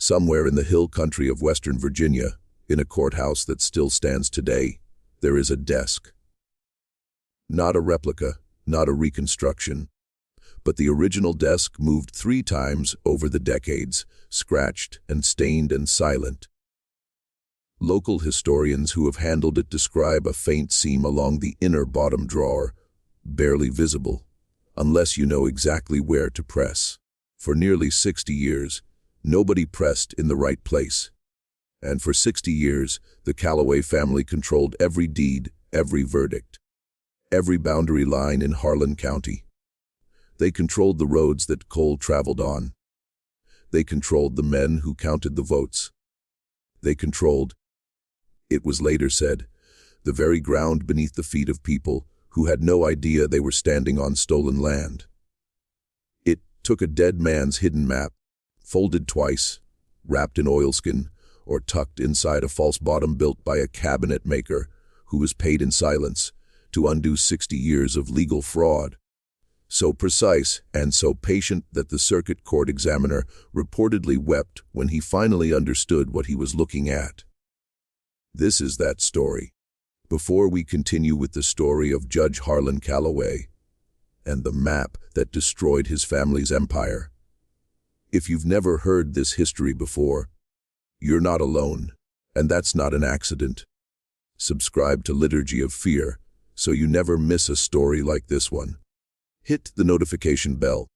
Somewhere in the hill country of Western Virginia, in a courthouse that still stands today, there is a desk. Not a replica, not a reconstruction, but the original desk moved 3 times over the decades, scratched and stained and silent. Local historians who have handled it describe a faint seam along the inner bottom drawer, barely visible, unless you know exactly where to press. For nearly 60 years, nobody pressed in the right place. And for 60 years, the Calloway family controlled every deed, every verdict, every boundary line in Harlan County. They controlled the roads that Cole traveled on. They controlled the men who counted the votes. They controlled, it was later said, the very ground beneath the feet of people who had no idea they were standing on stolen land. It took a dead man's hidden map, folded twice, wrapped in oilskin, or tucked inside a false bottom built by a cabinet maker who was paid in silence, to undo 60 years of legal fraud. So precise and so patient that the circuit court examiner reportedly wept when he finally understood what he was looking at. This is that story. Before we continue with the story of Judge Harlan Calloway and the map that destroyed his family's empire, if you've never heard this history before, you're not alone, and that's not an accident. Subscribe to Liturgy of Fear so you never miss a story like this one. Hit the notification bell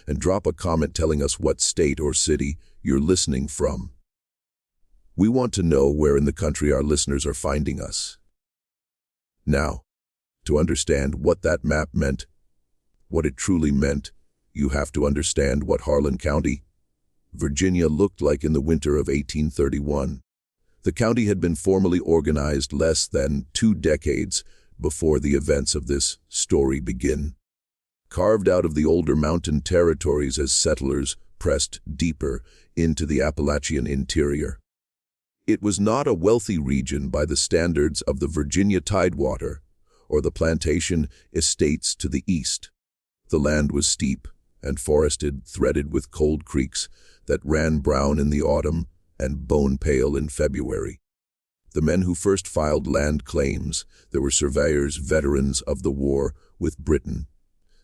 and drop a comment telling us what state or city you're listening from. We want to know where in the country our listeners are finding us. Now, to understand what that map meant, what it truly meant, you have to understand what Harlan County, Virginia looked like in the winter of 1831. The county had been formally organized less than 2 decades before the events of this story begin. Carved out of the older mountain territories as settlers pressed deeper into the Appalachian interior. It was not a wealthy region by the standards of the Virginia Tidewater or the plantation estates to the east. The land was steep and forested, threaded with cold creeks that ran brown in the autumn and bone pale in February. The men who first filed land claims, there were surveyors, veterans of the war with Britain,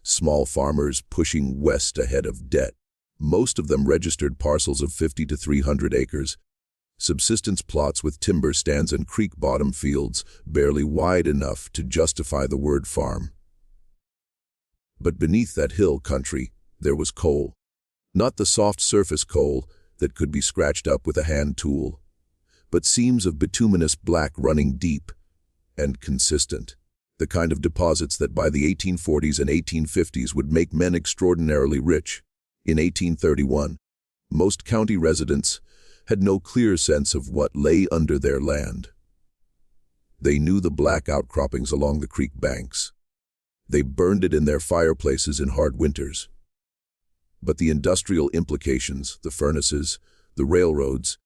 small farmers pushing west ahead of debt. Most of them registered parcels of 50 to 300 acres, subsistence plots with timber stands and creek-bottom fields barely wide enough to justify the word farm. But beneath that hill country, there was coal. Not the soft surface coal that could be scratched up with a hand tool, but seams of bituminous black running deep and consistent. The kind of deposits that by the 1840s and 1850s would make men extraordinarily rich. In 1831, most county residents had no clear sense of what lay under their land. They knew the black outcroppings along the creek banks. They burned it in their fireplaces in hard winters. But the industrial implications, the furnaces, the railroads,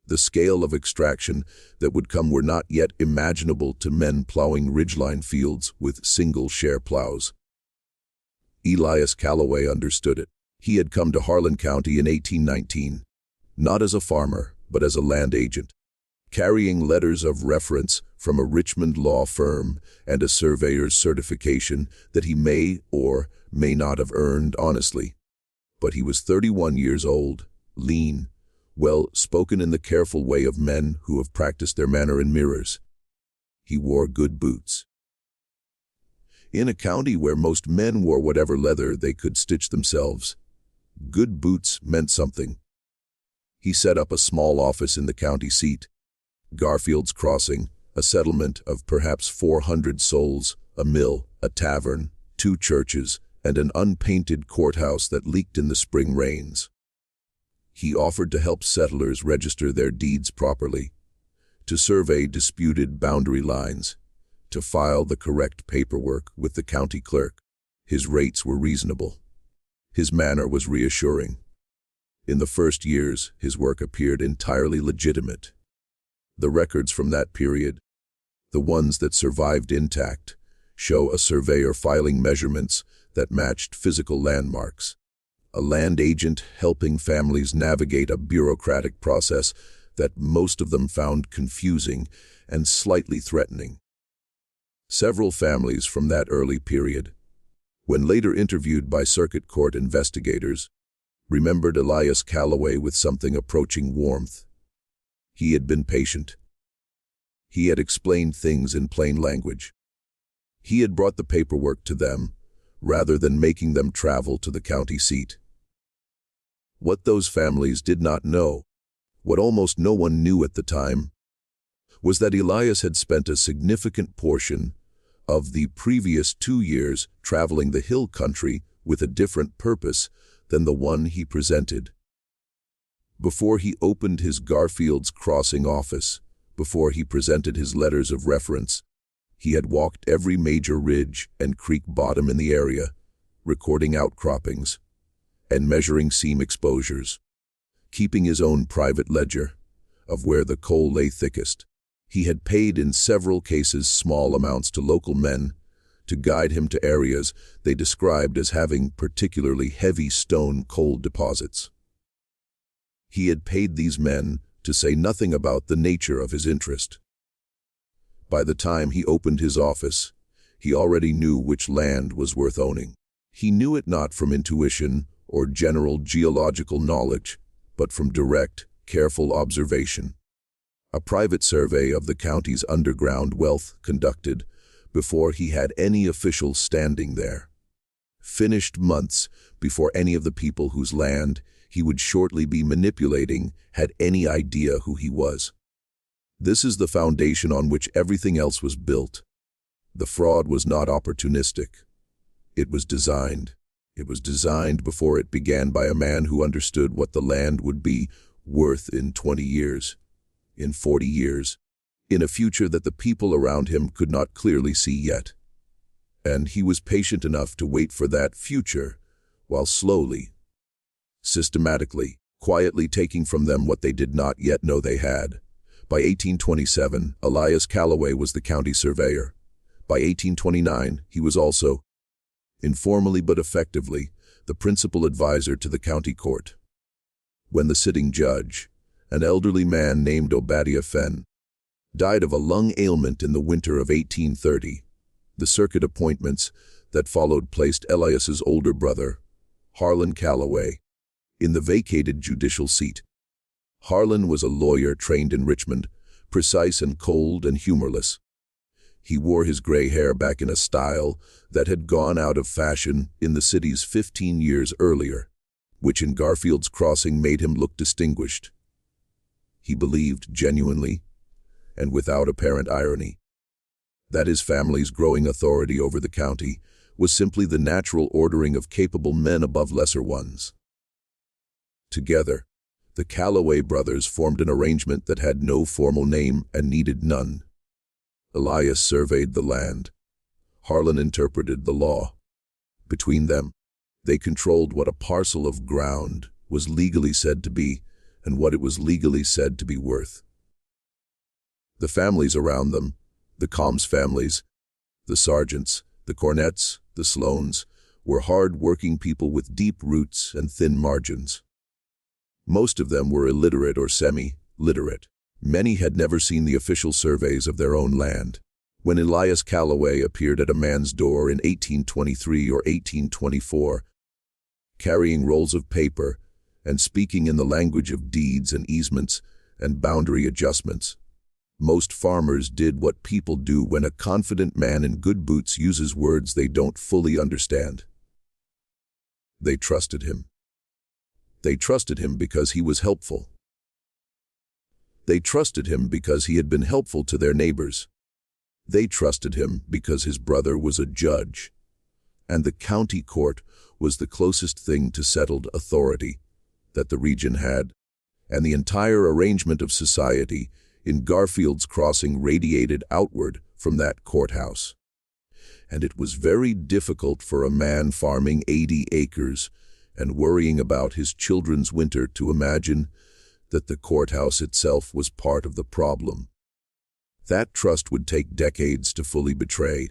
the scale of extraction that would come were not yet imaginable to men plowing ridgeline fields with single-share plows. Elias Calloway understood it. He had come to Harlan County in 1819, not as a farmer, but as a land agent, carrying letters of reference from a Richmond law firm and a surveyor's certification that he may or may not have earned honestly. But he was 31 years old, lean, well-spoken in the careful way of men who have practiced their manner in mirrors. He wore good boots. In a county where most men wore whatever leather they could stitch themselves, good boots meant something. He set up a small office in the county seat, Garfield's Crossing, a settlement of perhaps 400 souls, a mill, a tavern, 2 churches, and an unpainted courthouse that leaked in the spring rains. He offered to help settlers register their deeds properly, to survey disputed boundary lines, to file the correct paperwork with the county clerk. His rates were reasonable. His manner was reassuring. In the first years, his work appeared entirely legitimate. The records from that period, the ones that survived intact, show a surveyor filing measurements that matched physical landmarks. a land agent helping families navigate a bureaucratic process that most of them found confusing and slightly threatening. Several families from that early period, when later interviewed by circuit court investigators, remembered Elias Calloway with something approaching warmth. He had been patient. He had explained things in plain language. He had brought the paperwork to them, rather than making them travel to the county seat. What those families did not know, what almost no one knew at the time, was that Elias had spent a significant portion of the previous 2 years traveling the hill country with a different purpose than the one he presented. Before he opened his Garfield's Crossing office, before he presented his letters of reference, he had walked every major ridge and creek bottom in the area, recording outcroppings and measuring seam exposures, keeping his own private ledger of where the coal lay thickest. He had paid in several cases small amounts to local men to guide him to areas they described as having particularly heavy stone coal deposits. He had paid these men to say nothing about the nature of his interest. By the time he opened his office, he already knew which land was worth owning. He knew it not from intuition or general geological knowledge, but from direct, careful observation. A private survey of the county's underground wealth conducted before he had any official standing there. Finished months before any of the people whose land he would shortly be manipulating had any idea who he was. This is the foundation on which everything else was built. The fraud was not opportunistic. It was designed. It was designed before it began by a man who understood what the land would be worth in 20 years, in 40 years, in a future that the people around him could not clearly see yet. And he was patient enough to wait for that future, while slowly, systematically, quietly taking from them what they did not yet know they had. By 1827, Elias Calloway was the county surveyor. By 1829, he was also, informally but effectively, the principal advisor to the county court. When the sitting judge, an elderly man named Obadiah Fenn, died of a lung ailment in the winter of 1830, the circuit appointments that followed placed Elias's older brother, Harlan Calloway, in the vacated judicial seat. Harlan was a lawyer trained in Richmond, precise and cold and humorless. He wore his gray hair back in a style that had gone out of fashion in the cities 15 years earlier, which in Garfield's Crossing made him look distinguished. He believed genuinely, and without apparent irony, that his family's growing authority over the county was simply the natural ordering of capable men above lesser ones. Together, the Calloway brothers formed an arrangement that had no formal name and needed none. Elias surveyed the land. Harlan interpreted the law. Between them, they controlled what a parcel of ground was legally said to be and what it was legally said to be worth. The families around them, the Combs families, the Sargents, the Cornets, the Sloans, were hard-working people with deep roots and thin margins. Most of them were illiterate or semi-literate. Many had never seen the official surveys of their own land. When Elias Calloway appeared at a man's door in 1823 or 1824, carrying rolls of paper and speaking in the language of deeds and easements and boundary adjustments, most farmers did what people do when a confident man in good boots uses words they don't fully understand. They trusted him. They trusted him because he was helpful. They trusted him because he had been helpful to their neighbors. They trusted him because his brother was a judge, and the county court was the closest thing to settled authority that the region had, and the entire arrangement of society in Garfield's Crossing radiated outward from that courthouse. And it was very difficult for a man farming 80 acres and worrying about his children's winter to imagine that the courthouse itself was part of the problem. That trust would take decades to fully betray.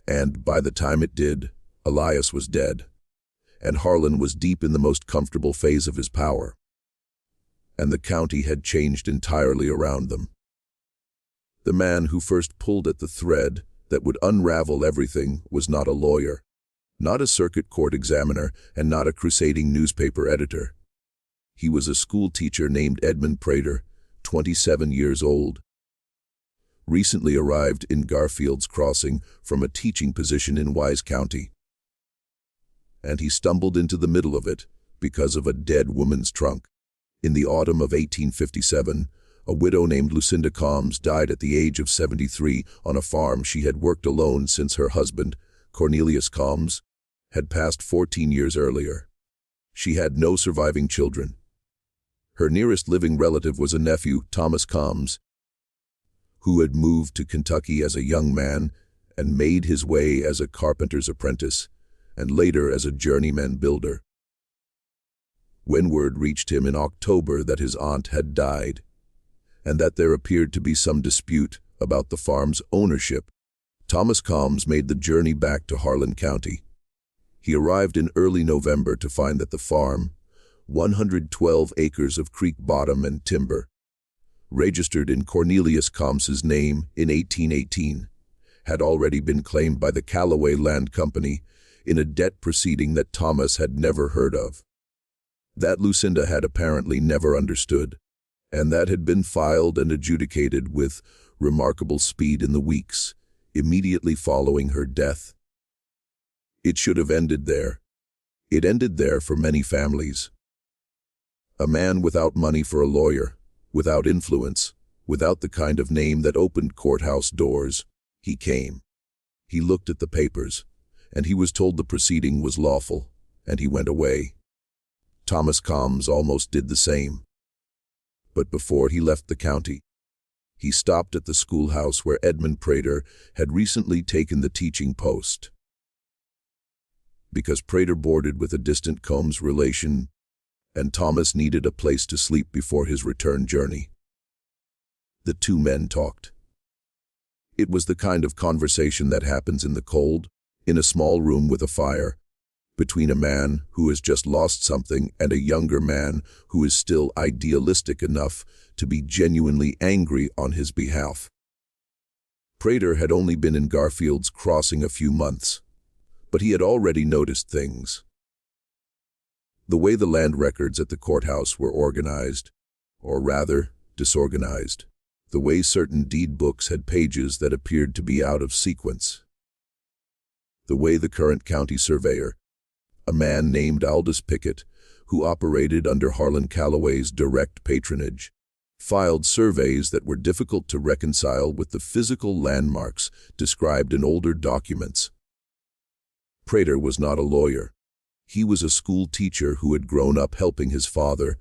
And by the time it did, Elias was dead. and Harlan was deep in the most comfortable phase of his power. And the county had changed entirely around them. The man who first pulled at the thread that would unravel everything was not a lawyer, not a circuit court examiner, and not a crusading newspaper editor. He was a schoolteacher named Edmund Prater, 27 years old. Recently arrived in Garfield's Crossing from a teaching position in Wise County. And he stumbled into the middle of it because of a dead woman's trunk. In the autumn of 1857, a widow named Lucinda Combs died at the age of 73 on a farm she had worked alone since her husband, Cornelius Combs, had passed 14 years earlier. She had no surviving children. Her nearest living relative was a nephew, Thomas Combs, who had moved to Kentucky as a young man and made his way as a carpenter's apprentice and later as a journeyman builder. When word reached him in October that his aunt had died, and that there appeared to be some dispute about the farm's ownership, Thomas Combs made the journey back to Harlan County. He arrived in early November to find that the farm, 112 acres of creek bottom and timber, registered in Cornelius Combs's name in 1818, had already been claimed by the Callaway Land Company in a debt proceeding that Thomas had never heard of, that Lucinda had apparently never understood, and that had been filed and adjudicated with remarkable speed in the weeks immediately following her death. It should have ended there. It ended there for many families. A man without money for a lawyer, without influence, without the kind of name that opened courthouse doors, he came. He looked at the papers, and he was told the proceeding was lawful, and he went away. Thomas Combs almost did the same. But before he left the county, he stopped at the schoolhouse where Edmund Prater had recently taken the teaching post. Because Prater boarded with a distant Combs relation, and Thomas needed a place to sleep before his return journey. The two men talked. It was the kind of conversation that happens in the cold, in a small room with a fire, between a man who has just lost something and a younger man who is still idealistic enough to be genuinely angry on his behalf. Prater had only been in Garfield's Crossing a few months, but he had already noticed things. The way the land records at the courthouse were organized, or rather, disorganized. The way certain deed books had pages that appeared to be out of sequence. The way the current county surveyor, a man named Aldous Pickett, who operated under Harlan Callaway's direct patronage, filed surveys that were difficult to reconcile with the physical landmarks described in older documents. Prater was not a lawyer. He was a school teacher who had grown up helping his father,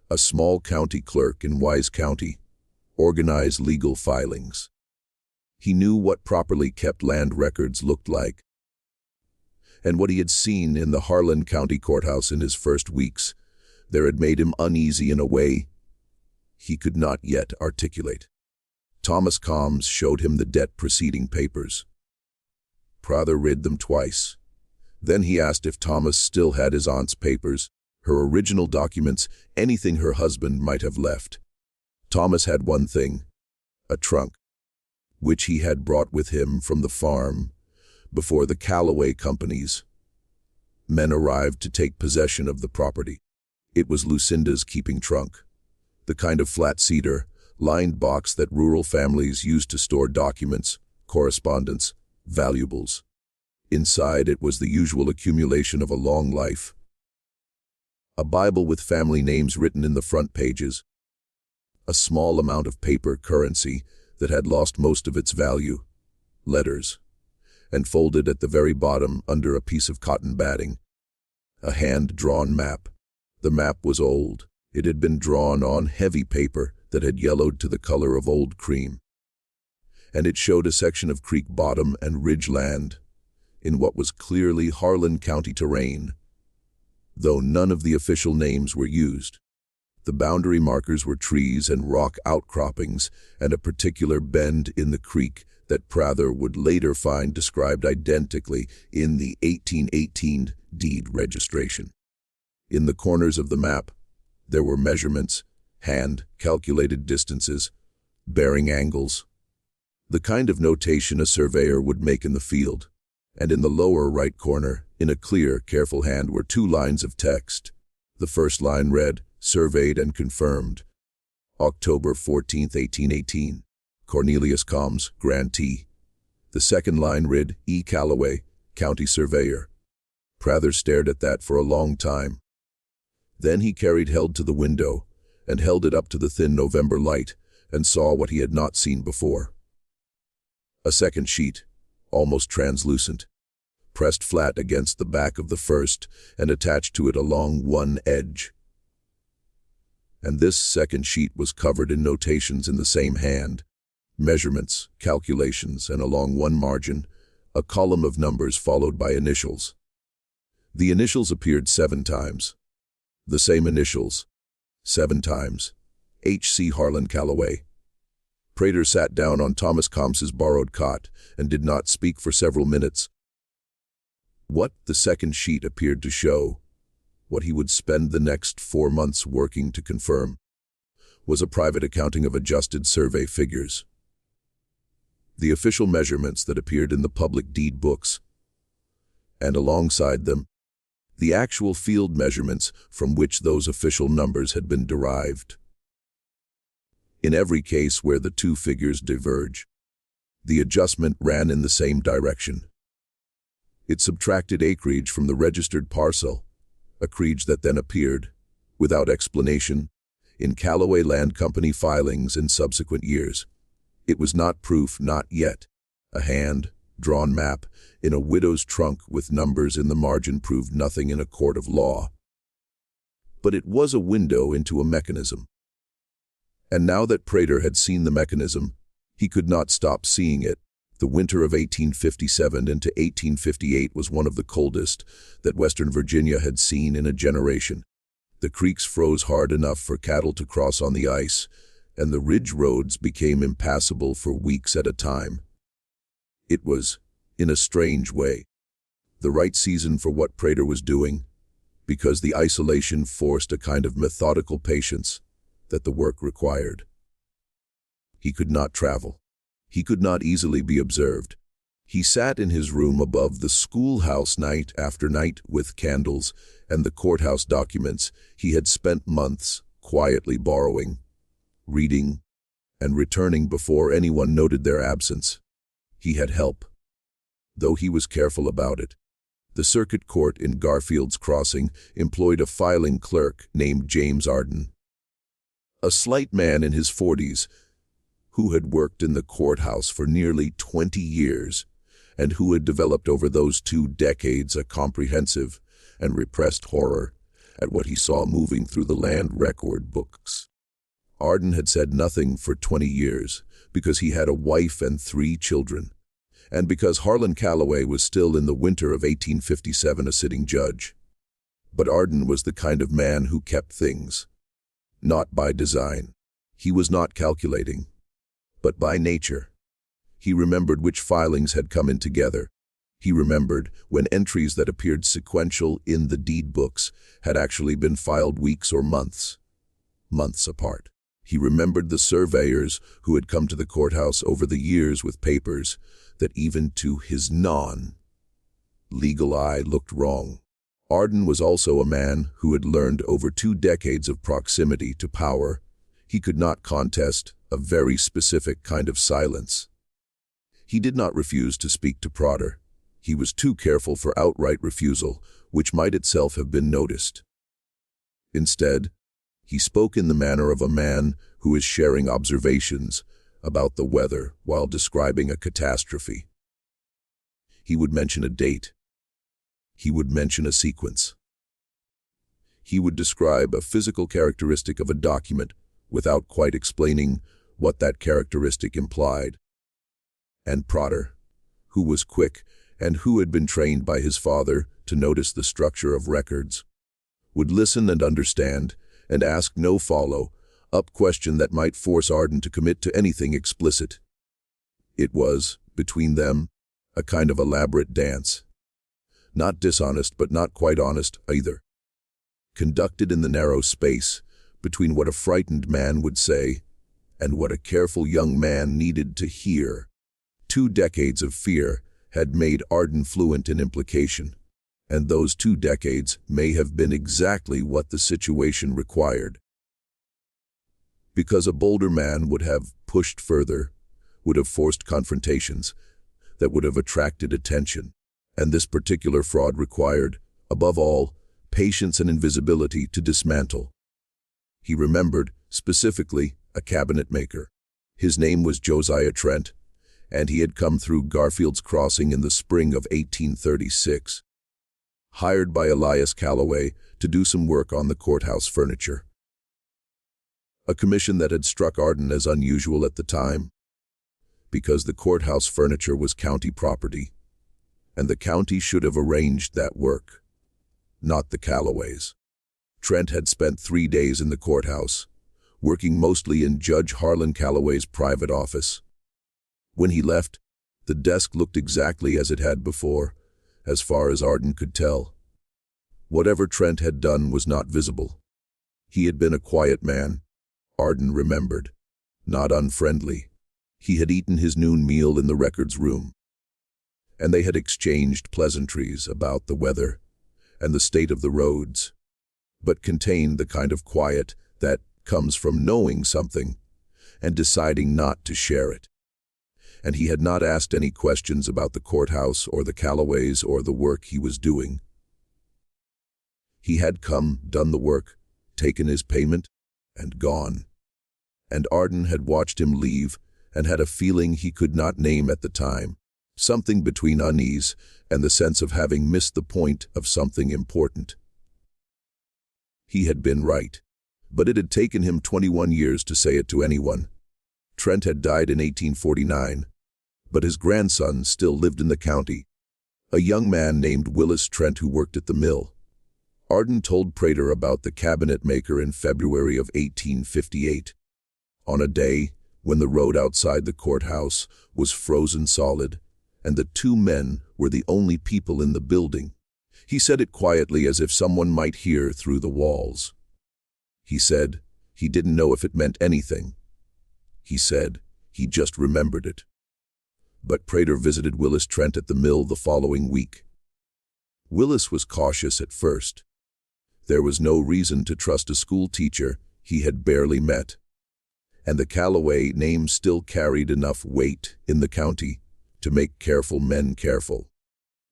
a small county clerk in Wise County, organize legal filings. He knew what properly kept land records looked like. And what he had seen in the Harlan County Courthouse in his first weeks there had made him uneasy in a way he could not yet articulate. Thomas Combs showed him the debt proceeding papers. Prater read them twice. Then he asked if Thomas still had his aunt's papers, her original documents, anything her husband might have left. Thomas had one thing, a trunk, which he had brought with him from the farm before the Callaway companies. Men arrived to take possession of the property. It was Lucinda's keeping trunk, the kind of flat cedar, lined box that rural families used to store documents, correspondence, valuables. Inside it was the usual accumulation of a long life. A Bible with family names written in the front pages. A small amount of paper currency that had lost most of its value. Letters. And folded at the very bottom under a piece of cotton batting. A hand-drawn map. The map was old. It had been drawn on heavy paper that had yellowed to the color of old cream. And it showed a section of creek bottom and ridge land in what was clearly Harlan County terrain, though none of the official names were used. The boundary markers were trees and rock outcroppings and a particular bend in the creek that Prather would later find described identically in the 1818 deed registration. In the corners of the map, there were measurements, hand-calculated distances, bearing angles, the kind of notation a surveyor would make in the field. And in the lower right corner, in a clear, careful hand, were 2 lines of text. The first line read, "Surveyed and confirmed. October 14, 1818. Cornelius Combs, grantee." The second line read, "E. Calloway, county surveyor." Prather stared at that for a long time. Then he carried held to the window and held it up to the thin November light and saw what he had not seen before. A second sheet, almost translucent, pressed flat against the back of the first and attached to it along one edge. And this second sheet was covered in notations in the same hand, measurements, calculations, and along one margin, a column of numbers followed by initials. The initials appeared 7 times. The same initials, 7 times. H.C. Harlan Calloway. Prather sat down on Thomas Combs's borrowed cot and did not speak for several minutes. What the second sheet appeared to show, what he would spend the next 4 months working to confirm, was a private accounting of adjusted survey figures. The official measurements that appeared in the public deed books, and alongside them, the actual field measurements from which those official numbers had been derived. In every case where the 2 figures diverge, the adjustment ran in the same direction. It subtracted acreage from the registered parcel, acreage that then appeared, without explanation, in Calloway Land Company filings in subsequent years. It was not proof, not yet. A hand-drawn map in a widow's trunk with numbers in the margin proved nothing in a court of law. But it was a window into a mechanism. And now that Prather had seen the mechanism, he could not stop seeing it. The winter of 1857 into 1858 was one of the coldest that Western Virginia had seen in a generation. The creeks froze hard enough for cattle to cross on the ice, and the ridge roads became impassable for weeks at a time. It was, in a strange way, the right season for what Prather was doing, because the isolation forced a kind of methodical patience that the work required. He could not travel. He could not easily be observed. He sat in his room above the schoolhouse night after night with candles and the courthouse documents he had spent months quietly borrowing, reading, and returning before anyone noted their absence. He had help, though he was careful about it. The circuit court in Garfield's Crossing employed a filing clerk named James Arden, a slight man in his 40s, who had worked in the courthouse for nearly 20 years and who had developed over those 2 decades a comprehensive and repressed horror at what he saw moving through the land record books. Arden had said nothing for 20 years because he had a wife and 3 children, and because Harlan Calloway was still in the winter of 1857 a sitting judge. But Arden was the kind of man who kept things, not by design. He was not calculating, but by nature. He remembered which filings had come in together. He remembered when entries that appeared sequential in the deed books had actually been filed weeks or months apart. He remembered the surveyors who had come to the courthouse over the years with papers that even to his non-legal eye looked wrong. Arden was also a man who had learned over 2 decades of proximity to power. He could not contest a very specific kind of silence. He did not refuse to speak to Prather. He was too careful for outright refusal, which might itself have been noticed. Instead, he spoke in the manner of a man who is sharing observations about the weather while describing a catastrophe. He would mention a date. He would mention a sequence. He would describe a physical characteristic of a document without quite explaining what that characteristic implied. And Prather, who was quick and who had been trained by his father to notice the structure of records, would listen and understand and ask no follow-up question that might force Arden to commit to anything explicit. It was, between them, a kind of elaborate dance. Not dishonest, but not quite honest either. Conducted in the narrow space between what a frightened man would say and what a careful young man needed to hear. 2 decades of fear had made Arden fluent in implication, and those 2 decades may have been exactly what the situation required. Because a bolder man would have pushed further, would have forced confrontations that would have attracted attention, and this particular fraud required, above all, patience and invisibility to dismantle. He remembered, specifically, a cabinet maker. His name was Josiah Trent, and he had come through Garfield's Crossing in the spring of 1836, hired by Elias Calloway to do some work on the courthouse furniture. A commission that had struck Arden as unusual at the time, because the courthouse furniture was county property, and the county should have arranged that work, not the Calloways. Trent had spent 3 days in the courthouse, working mostly in Judge Harlan Calloway's private office. When he left, the desk looked exactly as it had before, as far as Arden could tell. Whatever Trent had done was not visible. He had been a quiet man, Arden remembered, not unfriendly. He had eaten his noon meal in the records room, and they had exchanged pleasantries about the weather and the state of the roads, but contained the kind of quiet that comes from knowing something and deciding not to share it. And he had not asked any questions about the courthouse or the Calloways or the work he was doing. He had come, done the work, taken his payment, and gone. And Arden had watched him leave and had a feeling he could not name at the time, something between unease and the sense of having missed the point of something important. He had been right, but it had taken him 21 years to say it to anyone. Trent had died in 1849, but his grandson still lived in the county, a young man named Willis Trent who worked at the mill. Arden told Prater about the cabinet maker in February of 1858, on a day when the road outside the courthouse was frozen solid, and the 2 men were the only people in the building. He said it quietly as if someone might hear through the walls. He said he didn't know if it meant anything. He said he just remembered it. But Prater visited Willis Trent at the mill the following week. Willis was cautious at first. There was no reason to trust a school teacher he had barely met, and the Calloway name still carried enough weight in the county to make careful men careful.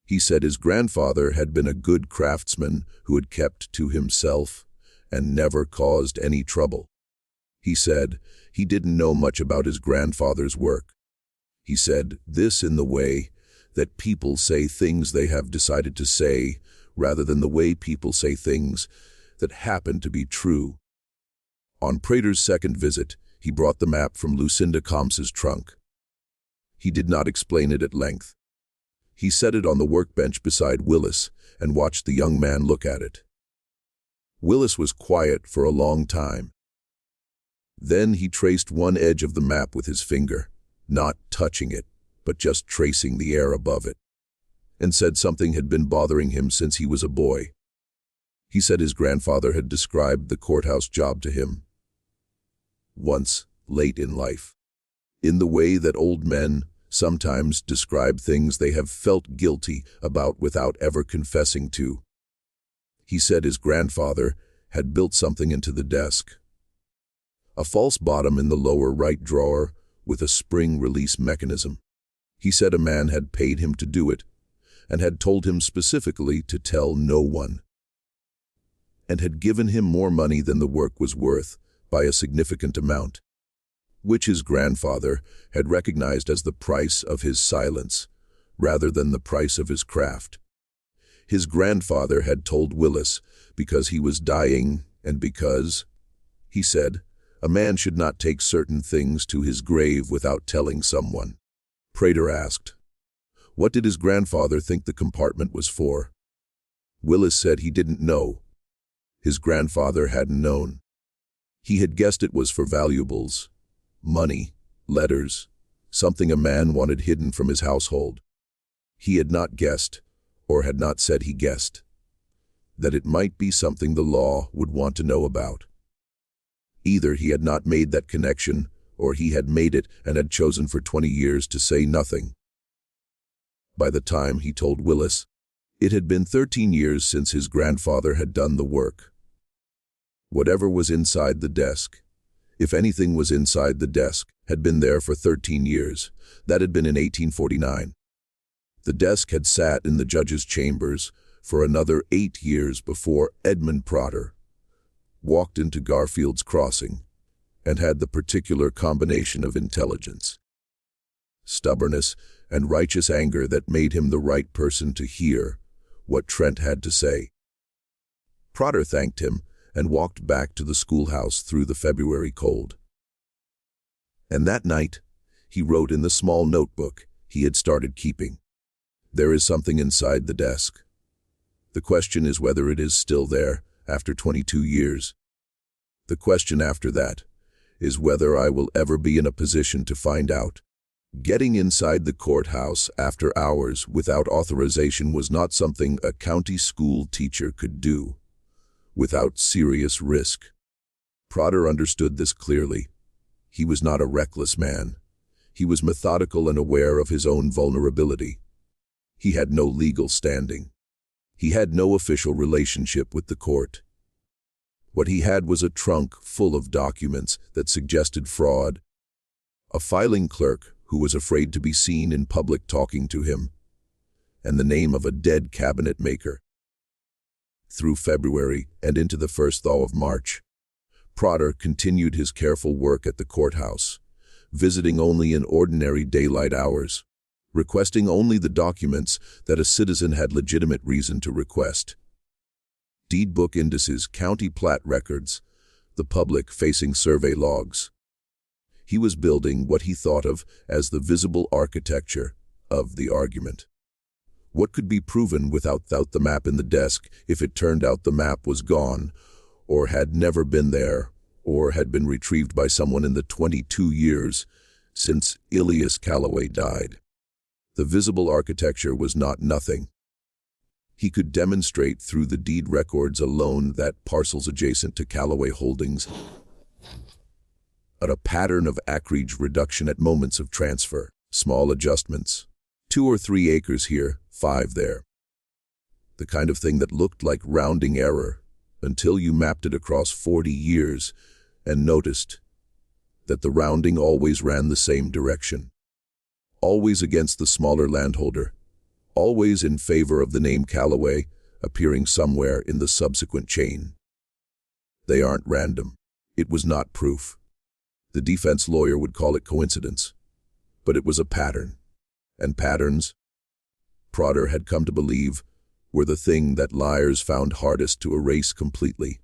He said his grandfather had been a good craftsman who had kept to himself and never caused any trouble. He said he didn't know much about his grandfather's work. He said this in the way that people say things they have decided to say, rather than the way people say things that happen to be true. On Prater's second visit, he brought the map from Lucinda Combs's trunk. He did not explain it at length. He set it on the workbench beside Willis and watched the young man look at it. Willis was quiet for a long time. Then he traced one edge of the map with his finger, not touching it, but just tracing the air above it, and said something had been bothering him since he was a boy. He said his grandfather had described the courthouse job to him once, late in life, in the way that old men sometimes describe things they have felt guilty about without ever confessing to. He said his grandfather had built something into the desk, a false bottom in the lower right drawer with a spring release mechanism. He said a man had paid him to do it and had told him specifically to tell no one, and had given him more money than the work was worth by a significant amount, which his grandfather had recognized as the price of his silence rather than the price of his craft. His grandfather had told Willis because he was dying and because, he said, a man should not take certain things to his grave without telling someone. Prater asked, what did his grandfather think the compartment was for? Willis said he didn't know. His grandfather hadn't known. He had guessed it was for valuables, money, letters, something a man wanted hidden from his household. He had not guessed, or had not said he guessed, that it might be something the law would want to know about. Either he had not made that connection, or he had made it and had chosen for 20 years to say nothing. By the time he told Willis, it had been 13 years since his grandfather had done the work. Whatever was inside the desk, if anything was inside the desk, had been there for 13 years. That had been in 1849. The desk had sat in the judge's chambers for another 8 years before Edmund Prodder walked into Garfield's Crossing and had the particular combination of intelligence, stubbornness, and righteous anger that made him the right person to hear what Trent had to say. Prodder thanked him and walked back to the schoolhouse through the February cold. And that night, he wrote in the small notebook he had started keeping, "There is something inside the desk. The question is whether it is still there after 22 years. The question after that is whether I will ever be in a position to find out." Getting inside the courthouse after hours without authorization was not something a county school teacher could do without serious risk. Prodder understood this clearly. He was not a reckless man. He was methodical and aware of his own vulnerability. He had no legal standing. He had no official relationship with the court. What he had was a trunk full of documents that suggested fraud, a filing clerk who was afraid to be seen in public talking to him, and the name of a dead cabinet maker. Through February and into the first thaw of March, Prodder continued his careful work at the courthouse, visiting only in ordinary daylight hours, requesting only the documents that a citizen had legitimate reason to request. Deed book indices, county plat records, the public-facing survey logs. He was building what he thought of as the visible architecture of the argument. What could be proven without the map in the desk if it turned out the map was gone, or had never been there, or had been retrieved by someone in the 22 years since Elias Calloway died? The visible architecture was not nothing. He could demonstrate through the deed records alone that parcels adjacent to Calloway Holdings a pattern of acreage reduction at moments of transfer, small adjustments, 2 or 3 acres here, 5 there. The kind of thing that looked like rounding error until you mapped it across 40 years and noticed that the rounding always ran the same direction, always against the smaller landholder, always in favor of the name Calloway appearing somewhere in the subsequent chain. They aren't random. It was not proof. The defense lawyer would call it coincidence, but it was a pattern. And patterns, Prodder had come to believe, were the thing that liars found hardest to erase completely.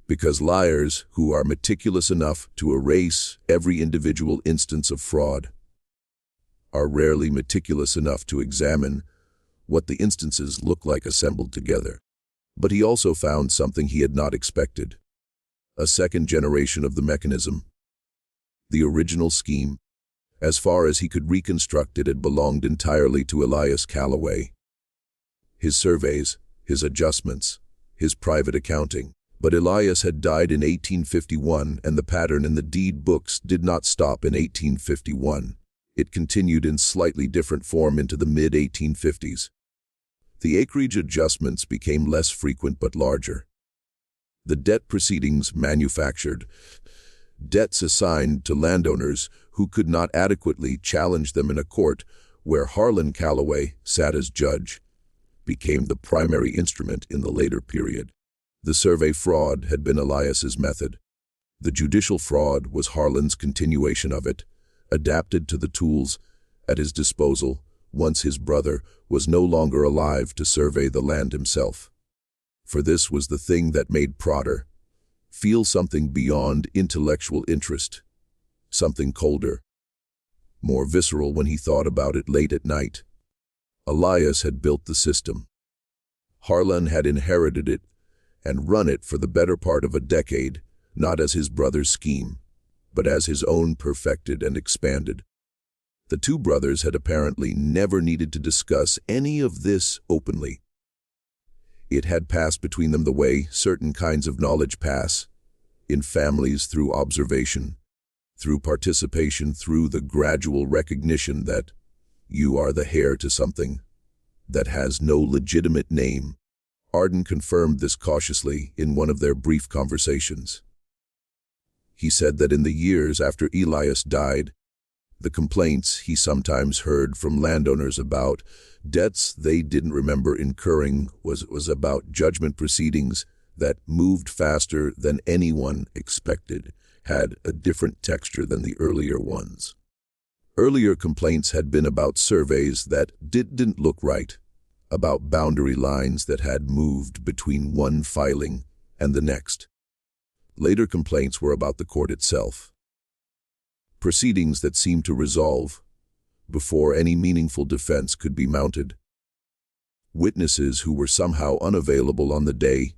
Because liars, who are meticulous enough to erase every individual instance of fraud, are rarely meticulous enough to examine what the instances look like assembled together. But he also found something he had not expected: a second generation of the mechanism. The original scheme, as far as he could reconstruct it, had belonged entirely to Elias Calloway. His surveys, his adjustments, his private accounting. But Elias had died in 1851, and the pattern in the deed books did not stop in 1851. It continued in slightly different form into the mid-1850s. The acreage adjustments became less frequent but larger. The debt proceedings manufactured, debts assigned to landowners who could not adequately challenge them in a court where Harlan Calloway sat as judge, became the primary instrument in the later period. The survey fraud had been Elias's method. The judicial fraud was Harlan's continuation of it, adapted to the tools at his disposal once his brother was no longer alive to survey the land himself. For this was the thing that made Prodder feel something beyond intellectual interest, something colder, more visceral when he thought about it late at night. Elias had built the system. Harlan had inherited it and run it for the better part of a decade, not as his brother's scheme, but as his own perfected and expanded. The two brothers had apparently never needed to discuss any of this openly. It had passed between them the way certain kinds of knowledge pass, in families through observation, through participation, through the gradual recognition that you are the heir to something that has no legitimate name. Arden confirmed this cautiously in one of their brief conversations. He said that in the years after Elias died, the complaints he sometimes heard from landowners about debts they didn't remember incurring was about judgment proceedings that moved faster than anyone expected, had a different texture than the earlier ones. Earlier complaints had been about surveys that didn't look right, about boundary lines that had moved between one filing and the next. Later complaints were about the court itself. Proceedings that seemed to resolve before any meaningful defense could be mounted. Witnesses who were somehow unavailable on the day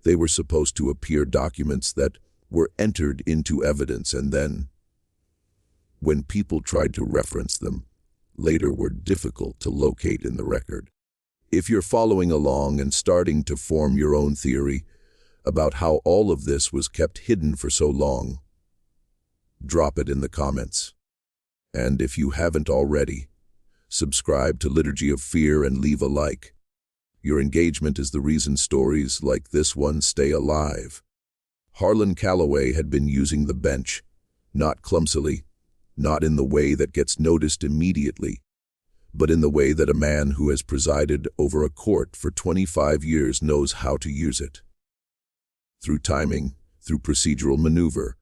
they were supposed to appear, documents that were entered into evidence and then, when people tried to reference them, later were difficult to locate in the record. If you're following along and starting to form your own theory about how all of this was kept hidden for so long, drop it in the comments. And if you haven't already, subscribe to Liturgy of Fear and leave a like. Your engagement is the reason stories like this one stay alive. Harlan Calloway had been using the bench, not clumsily, not in the way that gets noticed immediately, but in the way that a man who has presided over a court for 25 years knows how to use it. Through timing, through procedural maneuver,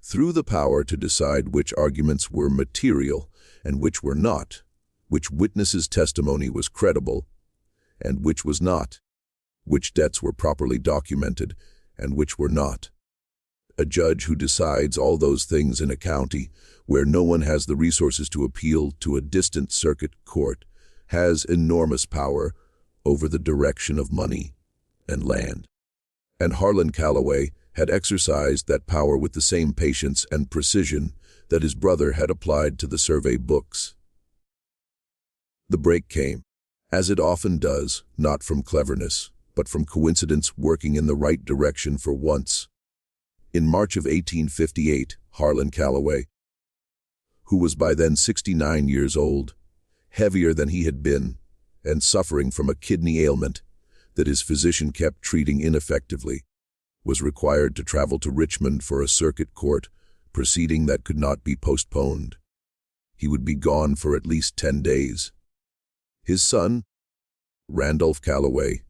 through the power to decide which arguments were material and which were not, which witnesses' testimony was credible and which was not, which debts were properly documented and which were not. A judge who decides all those things in a county where no one has the resources to appeal to a distant circuit court has enormous power over the direction of money and land. And Harlan Calloway had exercised that power with the same patience and precision that his brother had applied to the survey books. The break came, as it often does, not from cleverness, but from coincidence working in the right direction for once. In March of 1858, Harlan Calloway, who was by then 69 years old, heavier than he had been, and suffering from a kidney ailment that his physician kept treating ineffectively, was required to travel to Richmond for a circuit court proceeding that could not be postponed. He would be gone for at least 10 days. His son, Randolph Calloway,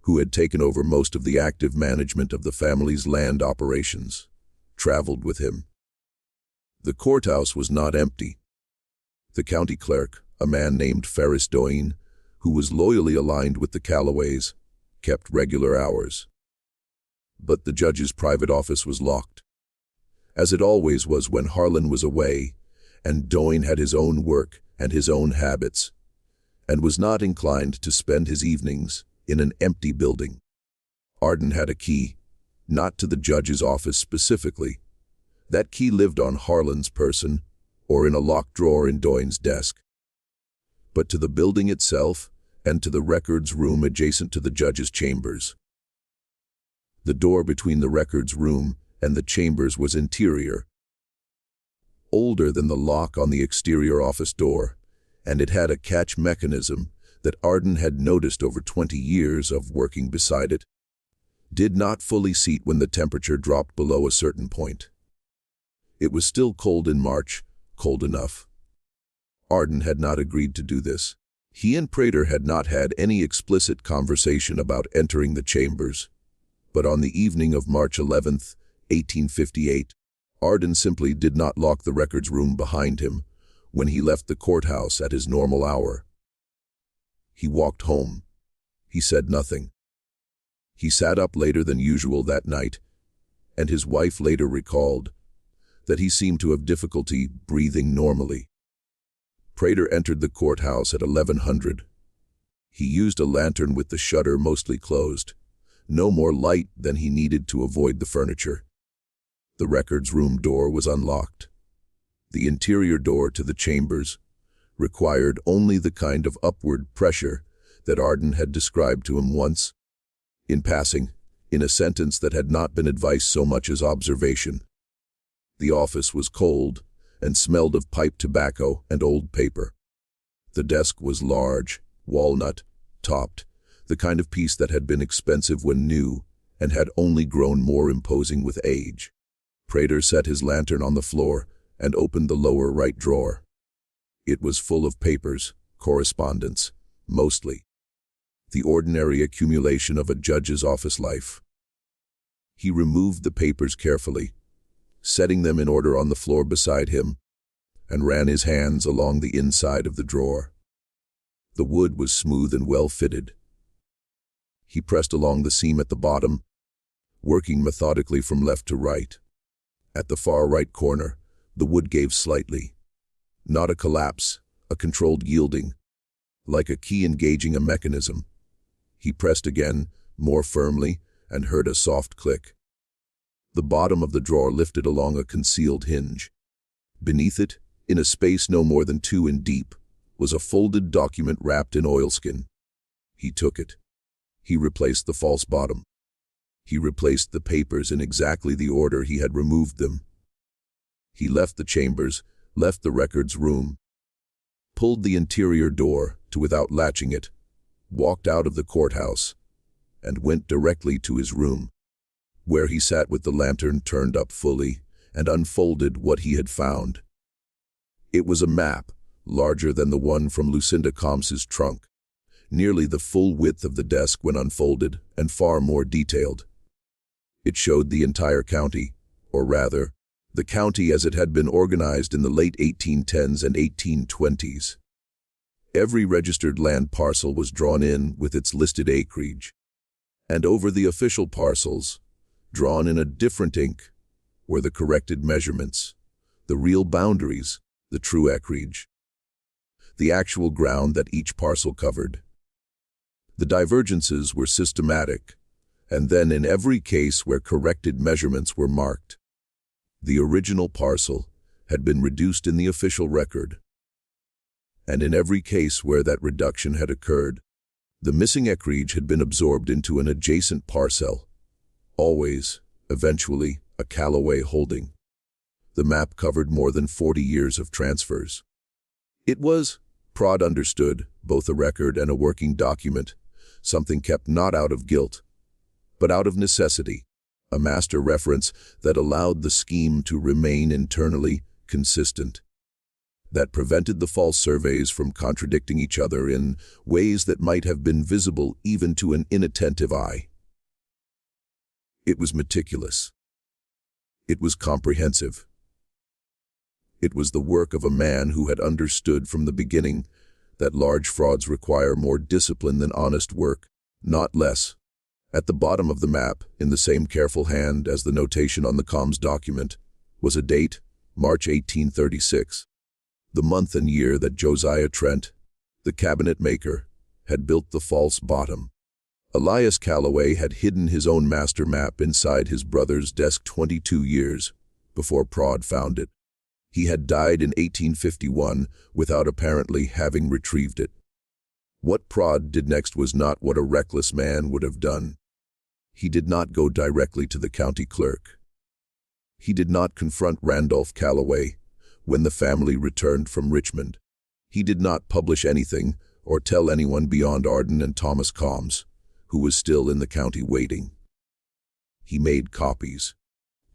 who had taken over most of the active management of the family's land operations, traveled with him. The courthouse was not empty. The county clerk, a man named Ferris Doyne, who was loyally aligned with the Calloways, kept regular hours. But the judge's private office was locked, as it always was when Harlan was away, and Doyne had his own work and his own habits, and was not inclined to spend his evenings in an empty building. Arden had a key, not to the judge's office specifically. That key lived on Harlan's person or in a locked drawer in Doyne's desk, but to the building itself and to the records room adjacent to the judge's chambers. The door between the records room and the chambers was interior, older than the lock on the exterior office door, and it had a catch mechanism that Arden had noticed over 20 years of working beside it. Did not fully seat when the temperature dropped below a certain point. It was still cold in March, cold enough. Arden had not agreed to do this. He and Prater had not had any explicit conversation about entering the chambers, but on the evening of March 11th, 1858, Arden simply did not lock the records room behind him when he left the courthouse at his normal hour. He walked home. He said nothing. He sat up later than usual that night, and his wife later recalled that he seemed to have difficulty breathing normally. Prater entered the courthouse at 1100. He used a lantern with the shutter mostly closed, no more light than he needed to avoid the furniture. The records room door was unlocked. The interior door to the chambers required only the kind of upward pressure that Arden had described to him once, in passing, in a sentence that had not been advice so much as observation. The office was cold and smelled of pipe tobacco and old paper. The desk was large, walnut-topped, the kind of piece that had been expensive when new and had only grown more imposing with age. Prater set his lantern on the floor and opened the lower right drawer. It was full of papers, correspondence, mostly. The ordinary accumulation of a judge's office life. He removed the papers carefully, setting them in order on the floor beside him, and ran his hands along the inside of the drawer. The wood was smooth and well-fitted. He pressed along the seam at the bottom, working methodically from left to right. At the far right corner, the wood gave slightly. Not a collapse, a controlled yielding, like a key engaging a mechanism. He pressed again, more firmly, and heard a soft click. The bottom of the drawer lifted along a concealed hinge. Beneath it, in a space no more than 2 in deep, was a folded document wrapped in oilskin. He took it. He replaced the false bottom. He replaced the papers in exactly the order he had removed them. He left the chambers, left the records room, pulled the interior door to without latching it, walked out of the courthouse, and went directly to his room, where he sat with the lantern turned up fully and unfolded what he had found. It was a map, larger than the one from Lucinda Combs's trunk, nearly the full width of the desk when unfolded, and far more detailed. It showed the entire county, or rather, the county as it had been organized in the late 1810s and 1820s. Every registered land parcel was drawn in with its listed acreage, and over the official parcels, drawn in a different ink, were the corrected measurements, the real boundaries, the true acreage, the actual ground that each parcel covered. The divergences were systematic, and then in every case where corrected measurements were marked, the original parcel had been reduced in the official record. And in every case where that reduction had occurred, the missing acreage had been absorbed into an adjacent parcel, always, eventually, a Callaway holding. The map covered more than 40 years of transfers. It was, Prod understood, both a record and a working document, something kept not out of guilt, but out of necessity, a master reference that allowed the scheme to remain internally consistent, that prevented the false surveys from contradicting each other in ways that might have been visible even to an inattentive eye. It was meticulous. It was comprehensive. It was the work of a man who had understood from the beginning that large frauds require more discipline than honest work, not less. At the bottom of the map, in the same careful hand as the notation on the Combs document, was a date, March 1836, the month and year that Josiah Trent, the cabinet maker, had built the false bottom. Elias Callaway had hidden his own master map inside his brother's desk 22 years before Prod found it. He had died in 1851 without apparently having retrieved it. What Prod did next was not what a reckless man would have done. He did not go directly to the county clerk. He did not confront Randolph Callaway when the family returned from Richmond. He did not publish anything or tell anyone beyond Arden and Thomas Combs, who was still in the county waiting. He made copies.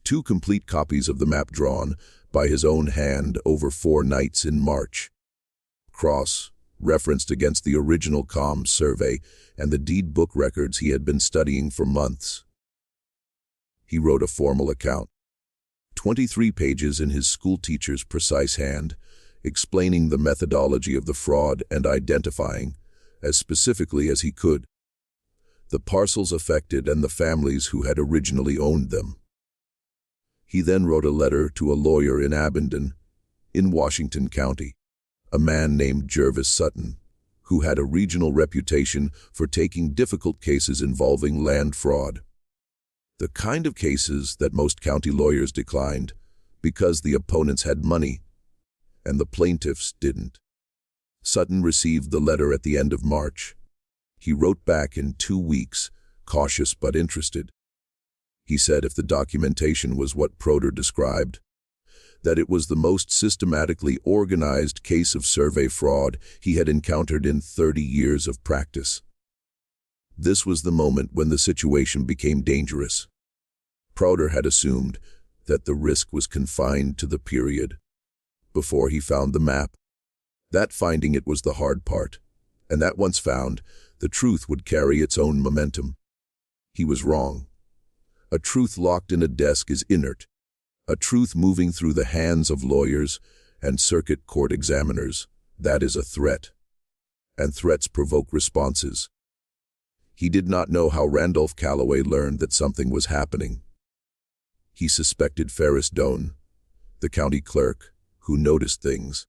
2 complete copies of the map drawn by his own hand over 4 nights in March. Referenced against the original Combs survey and the deed book records he had been studying for months. He wrote a formal account, 23 pages in his schoolteacher's precise hand, explaining the methodology of the fraud and identifying, as specifically as he could, the parcels affected and the families who had originally owned them. He then wrote a letter to a lawyer in Abingdon, in Washington County, a man named Jervis Sutton, who had a regional reputation for taking difficult cases involving land fraud. The kind of cases that most county lawyers declined, because the opponents had money and the plaintiffs didn't. Sutton received the letter at the end of March. He wrote back in 2 weeks, cautious but interested. He said if the documentation was what Proder described, that it was the most systematically organized case of survey fraud he had encountered in 30 years of practice. This was the moment when the situation became dangerous. Proder had assumed that the risk was confined to the period before he found the map. That finding it was the hard part, and that once found, the truth would carry its own momentum. He was wrong. A truth locked in a desk is inert. A truth moving through the hands of lawyers and circuit court examiners, that is a threat. And threats provoke responses. He did not know how Randolph Calloway learned that something was happening. He suspected Ferris Doane, the county clerk, who noticed things.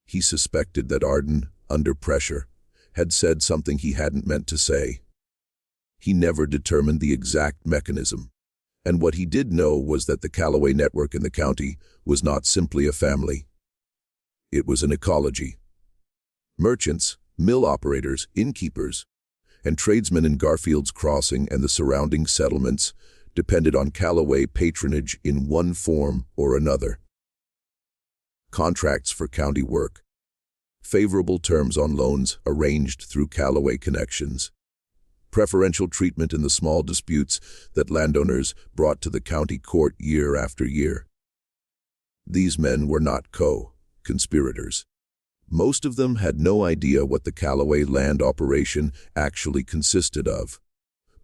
He suspected that Arden, under pressure, had said something he hadn't meant to say. He never determined the exact mechanism, and what he did know was that the Calloway network in the county was not simply a family. It was an ecology. Merchants, mill operators, innkeepers, and tradesmen in Garfield's Crossing and the surrounding settlements depended on Calloway patronage in one form or another. Contracts for county work. Favorable terms on loans arranged through Calloway connections. Preferential treatment in the small disputes that landowners brought to the county court year after year. These men were not co-conspirators. Most of them had no idea what the Calloway land operation actually consisted of,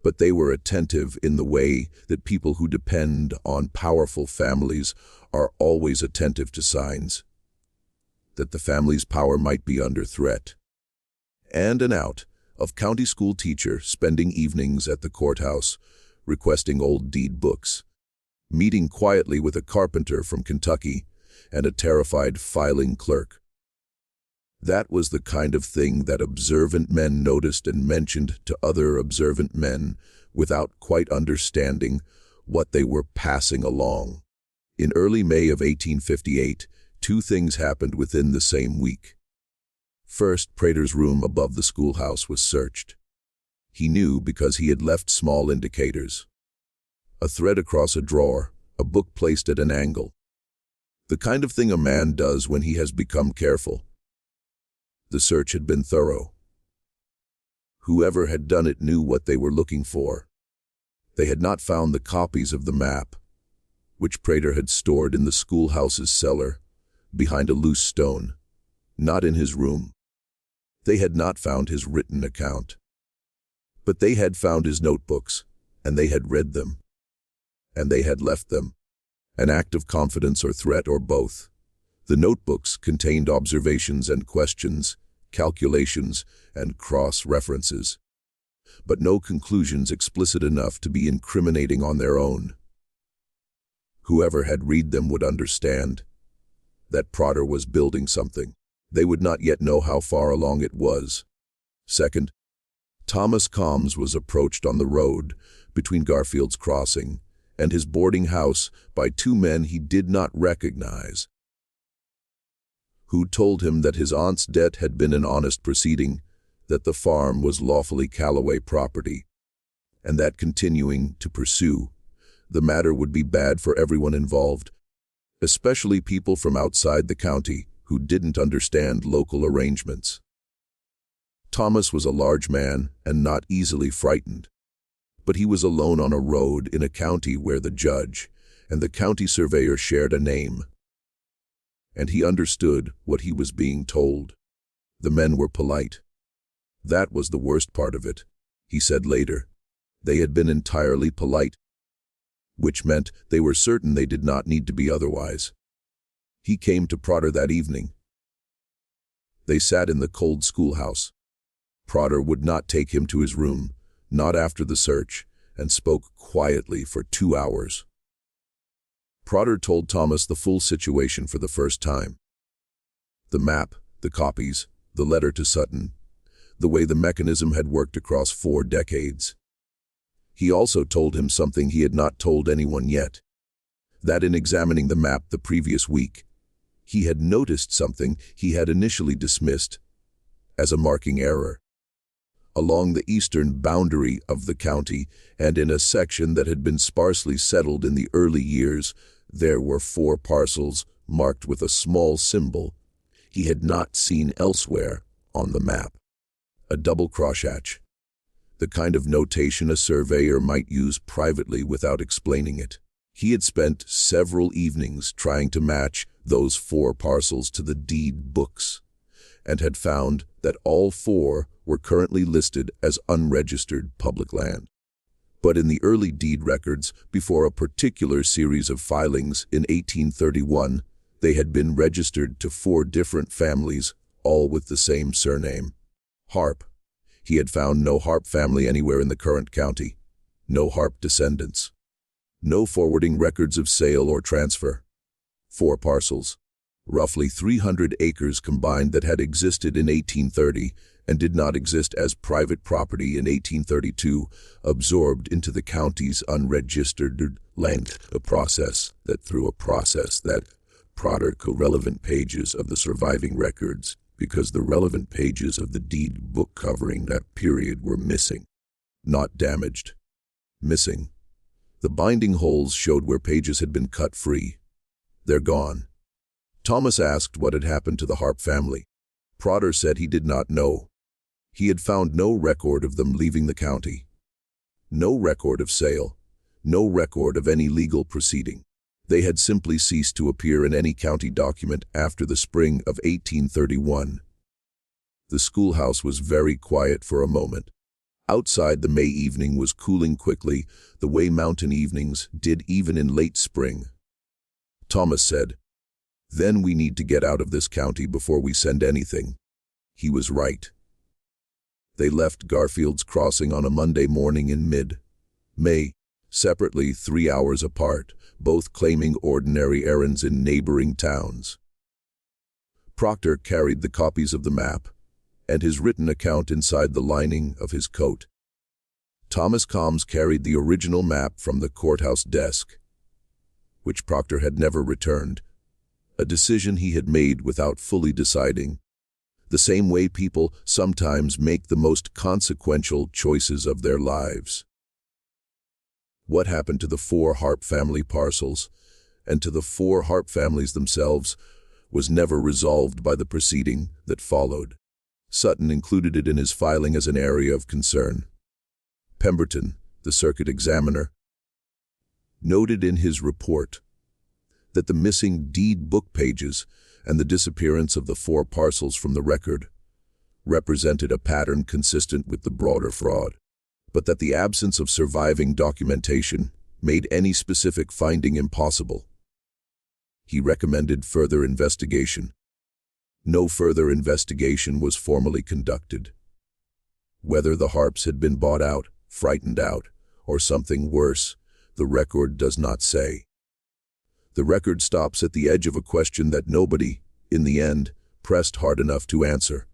but they were attentive in the way that people who depend on powerful families are always attentive to signs that the family's power might be under threat. And an out of county school teacher spending evenings at the courthouse, requesting old deed books, meeting quietly with a carpenter from Kentucky and a terrified filing clerk. That was the kind of thing that observant men noticed and mentioned to other observant men without quite understanding what they were passing along. In early May of 1858, 2 things happened within the same week. First, Prater's room above the schoolhouse was searched. He knew because he had left small indicators. A thread across a drawer, a book placed at an angle. The kind of thing a man does when he has become careful. The search had been thorough. Whoever had done it knew what they were looking for. They had not found the copies of the map, which Prater had stored in the schoolhouse's cellar, behind a loose stone, not in his room. They had not found his written account. But they had found his notebooks, and they had read them. And they had left them. An act of confidence or threat or both. The notebooks contained observations and questions, calculations and cross-references, but no conclusions explicit enough to be incriminating on their own. Whoever had read them would understand that Proder was building something. They would not yet know how far along it was. Second, Thomas Combs was approached on the road between Garfield's Crossing and his boarding house by 2 men he did not recognize, who told him that his aunt's death had been an honest proceeding, that the farm was lawfully Calloway property, and that continuing to pursue the matter would be bad for everyone involved, especially people from outside the county who didn't understand local arrangements. Thomas was a large man and not easily frightened, but he was alone on a road in a county where the judge and the county surveyor shared a name. And he understood what he was being told. The men were polite. That was the worst part of it, he said later. They had been entirely polite, which meant they were certain they did not need to be otherwise. He came to Proder that evening. They sat in the cold schoolhouse. Proder would not take him to his room, not after the search, and spoke quietly for 2 hours. Proder told Thomas the full situation for the first time. The map, the copies, the letter to Sutton, the way the mechanism had worked across 4 decades. He also told him something he had not told anyone yet, that in examining the map the previous week, He had noticed something he had initially dismissed as a marking error. Along the eastern boundary of the county, and in a section that had been sparsely settled in the early years, there were 4 parcels marked with a small symbol he had not seen elsewhere on the map. A double crosshatch, the kind of notation a surveyor might use privately without explaining it. He had spent several evenings trying to match those 4 parcels to the deed books, and had found that all 4 were currently listed as unregistered public land. But in the early deed records, before a particular series of filings in 1831, they had been registered to 4 different families, all with the same surname, Harp. He had found no Harp family anywhere in the current county, no Harp descendants, no forwarding records of sale or transfer. 4 parcels, roughly 300 acres combined, that had existed in 1830 and did not exist as private property in 1832, absorbed into the county's unregistered land, a process that product relevant pages of the surviving records, because the relevant pages of the deed book covering that period were missing. Not damaged. Missing. The binding holes showed where pages had been cut free. They're gone. Thomas asked what had happened to the Harp family. Prodder said he did not know. He had found no record of them leaving the county. No record of sale. No record of any legal proceeding. They had simply ceased to appear in any county document after the spring of 1831. The schoolhouse was very quiet for a moment. Outside, the May evening was cooling quickly, the way mountain evenings did even in late spring. Thomas said, "Then we need to get out of this county before we send anything." He was right. They left Garfield's Crossing on a Monday morning in mid-May, separately 3 hours apart, both claiming ordinary errands in neighboring towns. Proctor carried the copies of the map and his written account inside the lining of his coat. Thomas Combs carried the original map from the courthouse desk, which Proctor had never returned, a decision he had made without fully deciding, the same way people sometimes make the most consequential choices of their lives. What happened to the 4 Harp family parcels, and to the 4 Harp families themselves, was never resolved by the proceeding that followed. Sutton included it in his filing as an area of concern. Pemberton, the circuit examiner, noted in his report that the missing deed book pages and the disappearance of the 4 parcels from the record represented a pattern consistent with the broader fraud, but that the absence of surviving documentation made any specific finding impossible. He recommended further investigation. No further investigation was formally conducted. Whether the Harps had been bought out, frightened out, or something worse, the record does not say. The record stops at the edge of a question that nobody, in the end, pressed hard enough to answer.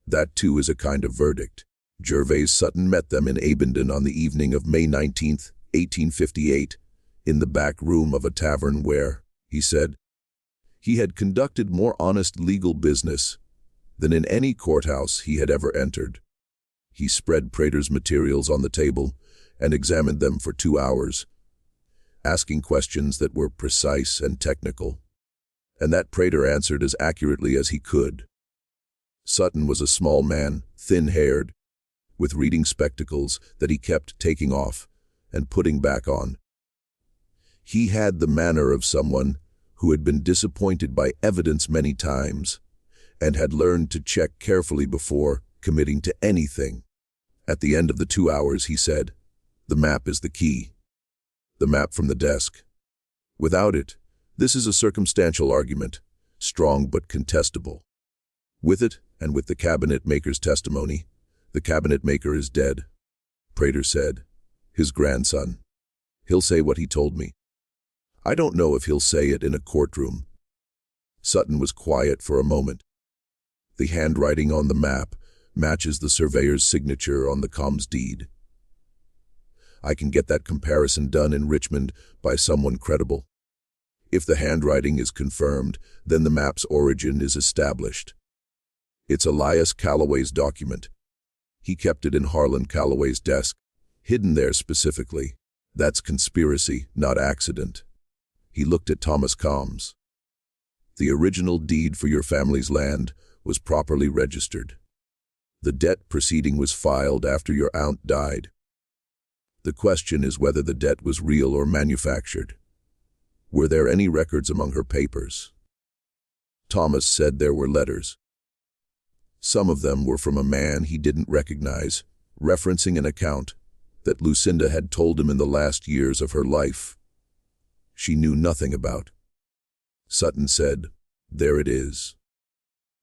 That, too, is a kind of verdict. Gervase Sutton met them in Abingdon on the evening of May 19, 1858, in the back room of a tavern where, he said, he had conducted more honest legal business than in any courthouse he had ever entered. He spread Prater's materials on the table and examined them for 2 hours, asking questions that were precise and technical, and that Prater answered as accurately as he could. Sutton was a small man, thin-haired, with reading spectacles that he kept taking off and putting back on. He had the manner of someone who had been disappointed by evidence many times and had learned to check carefully before committing to anything. At the end of the 2 hours, he said, "The map is the key. The map from the desk. Without it, this is a circumstantial argument, strong but contestable. With it, and with the cabinet maker's testimony, the cabinet maker is dead." Prater said, "His grandson. He'll say what he told me. I don't know if he'll say it in a courtroom." Sutton was quiet for a moment. "The handwriting on the map matches the surveyor's signature on the Combs deed. I can get that comparison done in Richmond by someone credible. If the handwriting is confirmed, then the map's origin is established. It's Elias Calloway's document. He kept it in Harlan Calloway's desk, hidden there specifically. That's conspiracy, not accident. He looked at Thomas Combs. The original deed for your family's land was properly registered. The debt proceeding was filed after your aunt died. The question is whether the debt was real or manufactured. Were there any records among her papers? Thomas said there were letters. Some of them were from a man he didn't recognize, referencing an account that Lucinda had told him in the last years of her life. She knew nothing about. Sutton said, "There it is."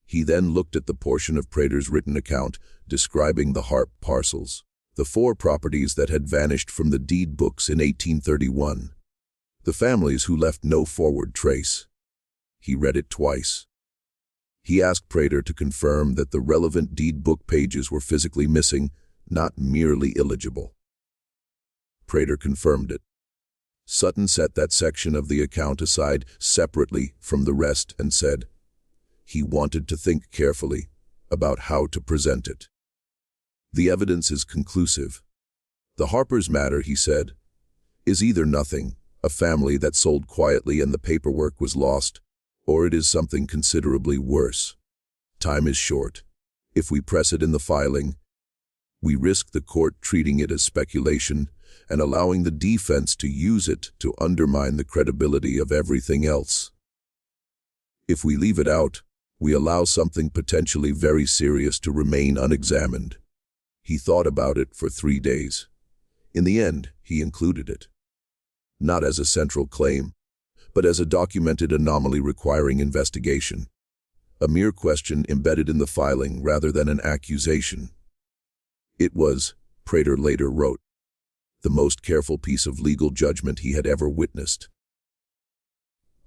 He then looked at the portion of Prater's written account describing the Harp parcels, the 4 properties that had vanished from the deed books in 1831, the families who left no forward trace. He read it twice. He asked Prater to confirm that the relevant deed book pages were physically missing, not merely illegible. Prater confirmed it. Sutton set that section of the account aside separately from the rest and said he wanted to think carefully about how to present it. The evidence is conclusive. The Harpers matter, he said, is either nothing, a family that sold quietly and the paperwork was lost, or it is something considerably worse. Time is short. If we press it in the filing, we risk the court treating it as speculation and allowing the defense to use it to undermine the credibility of everything else. If we leave it out, we allow something potentially very serious to remain unexamined. He thought about it for 3 days. In the end, he included it. Not as a central claim, but as a documented anomaly requiring investigation. A mere question embedded in the filing rather than an accusation. It was, Prater later wrote, the most careful piece of legal judgment he had ever witnessed.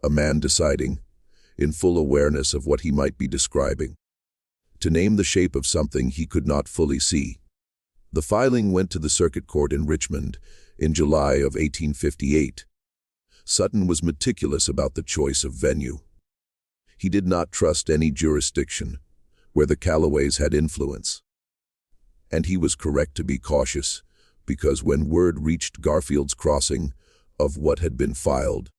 A man deciding, in full awareness of what he might be describing, to name the shape of something he could not fully see. The filing went to the Circuit Court in Richmond in July of 1858. Sutton was meticulous about the choice of venue. He did not trust any jurisdiction where the Calloways had influence. And he was correct to be cautious, because when word reached Garfield's Crossing of what had been filed,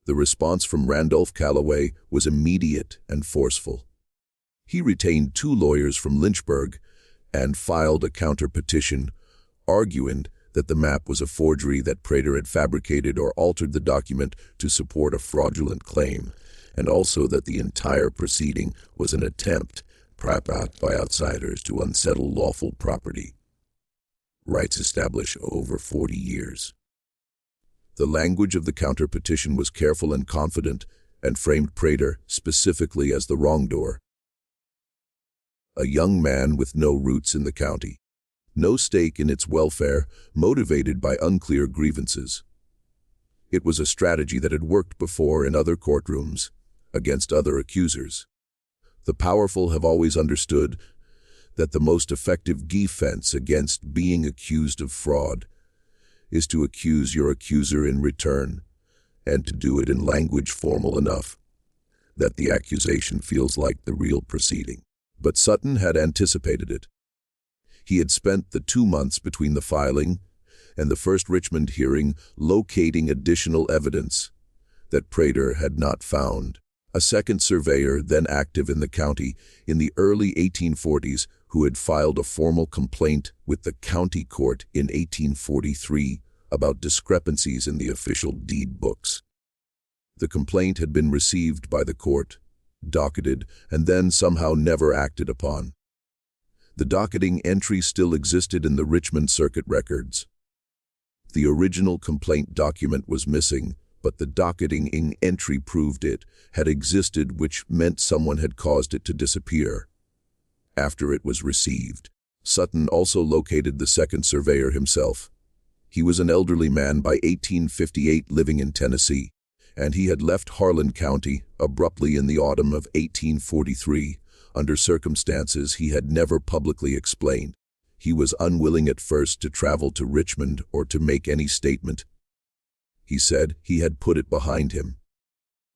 the response from Randolph Calloway was immediate and forceful. He retained 2 lawyers from Lynchburg and filed a counter-petition, arguing that the map was a forgery, that Prater had fabricated or altered the document to support a fraudulent claim, and also that the entire proceeding was an attempt, propped up by outsiders, to unsettle lawful property rights established over 40 years. The language of the counter-petition was careful and confident, and framed Prater specifically as the wrongdoer. A young man with no roots in the county, no stake in its welfare, motivated by unclear grievances. It was a strategy that had worked before in other courtrooms, against other accusers. The powerful have always understood that the most effective defense against being accused of fraud is to accuse your accuser in return, and to do it in language formal enough that the accusation feels like the real proceeding. But Sutton had anticipated it. He had spent the 2 months between the filing and the first Richmond hearing locating additional evidence that Prater had not found. A second surveyor, then active in the county in the early 1840s, who had filed a formal complaint with the county court in 1843 about discrepancies in the official deed books. The complaint had been received by the court, docketed, and then somehow never acted upon. The docketing entry still existed in the Richmond Circuit records. The original complaint document was missing, but the docketing entry proved it had existed, which meant someone had caused it to disappear after it was received. Sutton also located the second surveyor himself. He was an elderly man by 1858 living in Tennessee, and he had left Harlan County abruptly in the autumn of 1843, under circumstances he had never publicly explained. He was unwilling at first to travel to Richmond or to make any statement. He said he had put it behind him.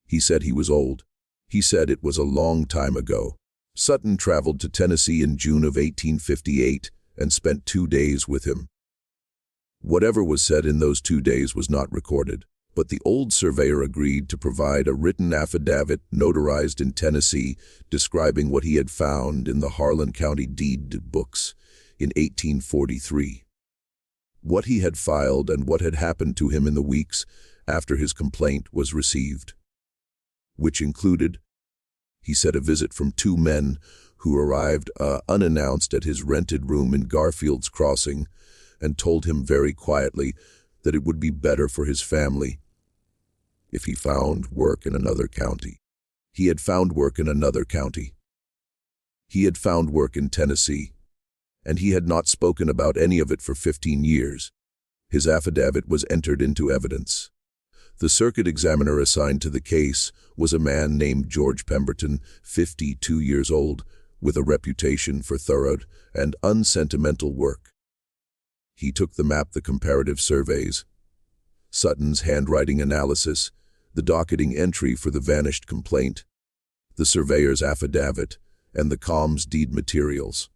He said he was old. He said it was a long time ago. Sutton traveled to Tennessee in June of 1858 and spent 2 days with him. Whatever was said in those 2 days was not recorded, but the old surveyor agreed to provide a written affidavit notarized in Tennessee describing what he had found in the Harlan County deed books in 1843. What he had filed and what had happened to him in the weeks after his complaint was received, which included, he said, a visit from 2 men who arrived unannounced at his rented room in Garfield's Crossing and told him very quietly that it would be better for his family if he found work in another county. He had found work in another county. He had found work in Tennessee, and he had not spoken about any of it for 15 years. His affidavit was entered into evidence. The circuit examiner assigned to the case was a man named George Pemberton, 52 years old, with a reputation for thorough and unsentimental work. He took the map, the comparative surveys, Sutton's handwriting analysis, the docketing entry for the vanished complaint, the surveyor's affidavit, and the COM's deed materials.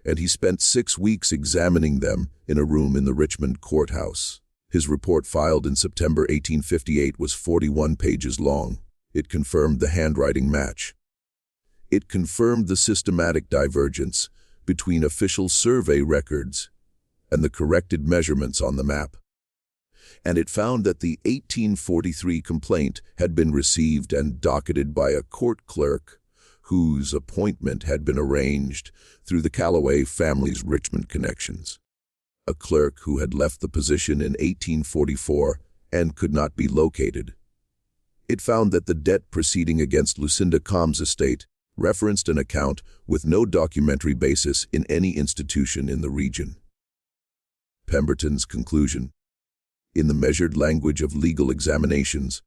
And he spent 6 weeks examining them in a room in the Richmond courthouse. His report, filed in September 1858, was 41 pages long. It confirmed the handwriting match. It confirmed the systematic divergence between official survey records and the corrected measurements on the map. And it found that the 1843 complaint had been received and docketed by a court clerk whose appointment had been arranged through the Callaway family's Richmond connections. A clerk who had left the position in 1844 and could not be located. It found that the debt proceeding against Lucinda Combs' estate referenced an account with no documentary basis in any institution in the region. Pemberton's conclusion, in the measured language of legal examinations,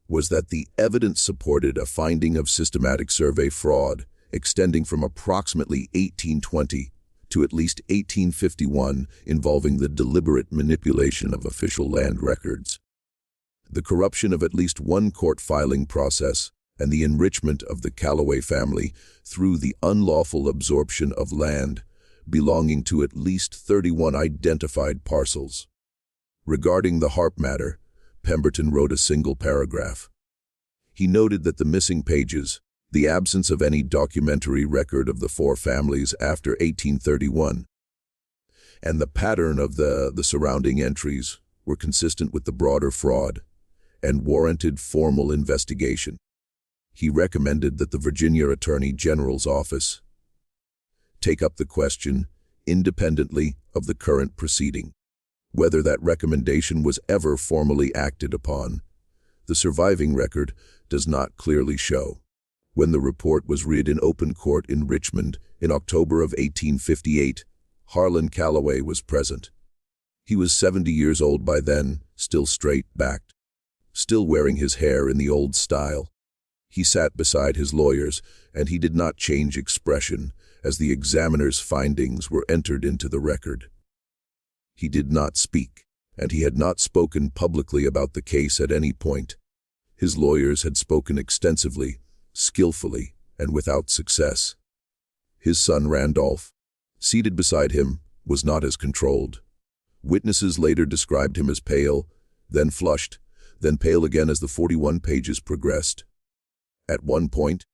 was that the evidence supported a finding of systematic survey fraud extending from approximately 1820 to at least 1851, involving the deliberate manipulation of official land records, the corruption of at least one court filing process, and the enrichment of the Callaway family through the unlawful absorption of land belonging to at least 31 identified parcels. Regarding the harp matter, Pemberton wrote a single paragraph. He noted that the missing pages, the absence of any documentary record of the 4 families after 1831, and the pattern of the surrounding entries were consistent with the broader fraud and warranted formal investigation. He recommended that the Virginia Attorney General's office take up the question independently of the current proceeding. Whether that recommendation was ever formally acted upon, the surviving record does not clearly show. When the report was read in open court in Richmond in October of 1858, Harlan Callaway was present. He was 70 years old by then, still straight-backed, still wearing his hair in the old style. He sat beside his lawyers, and he did not change expression as the examiner's findings were entered into the record. He did not speak, and he had not spoken publicly about the case at any point. His lawyers had spoken extensively, skillfully, and without success. His son Randolph, seated beside him, was not as controlled. Witnesses later described him as pale, then flushed, then pale again as the 41 pages progressed. At one point,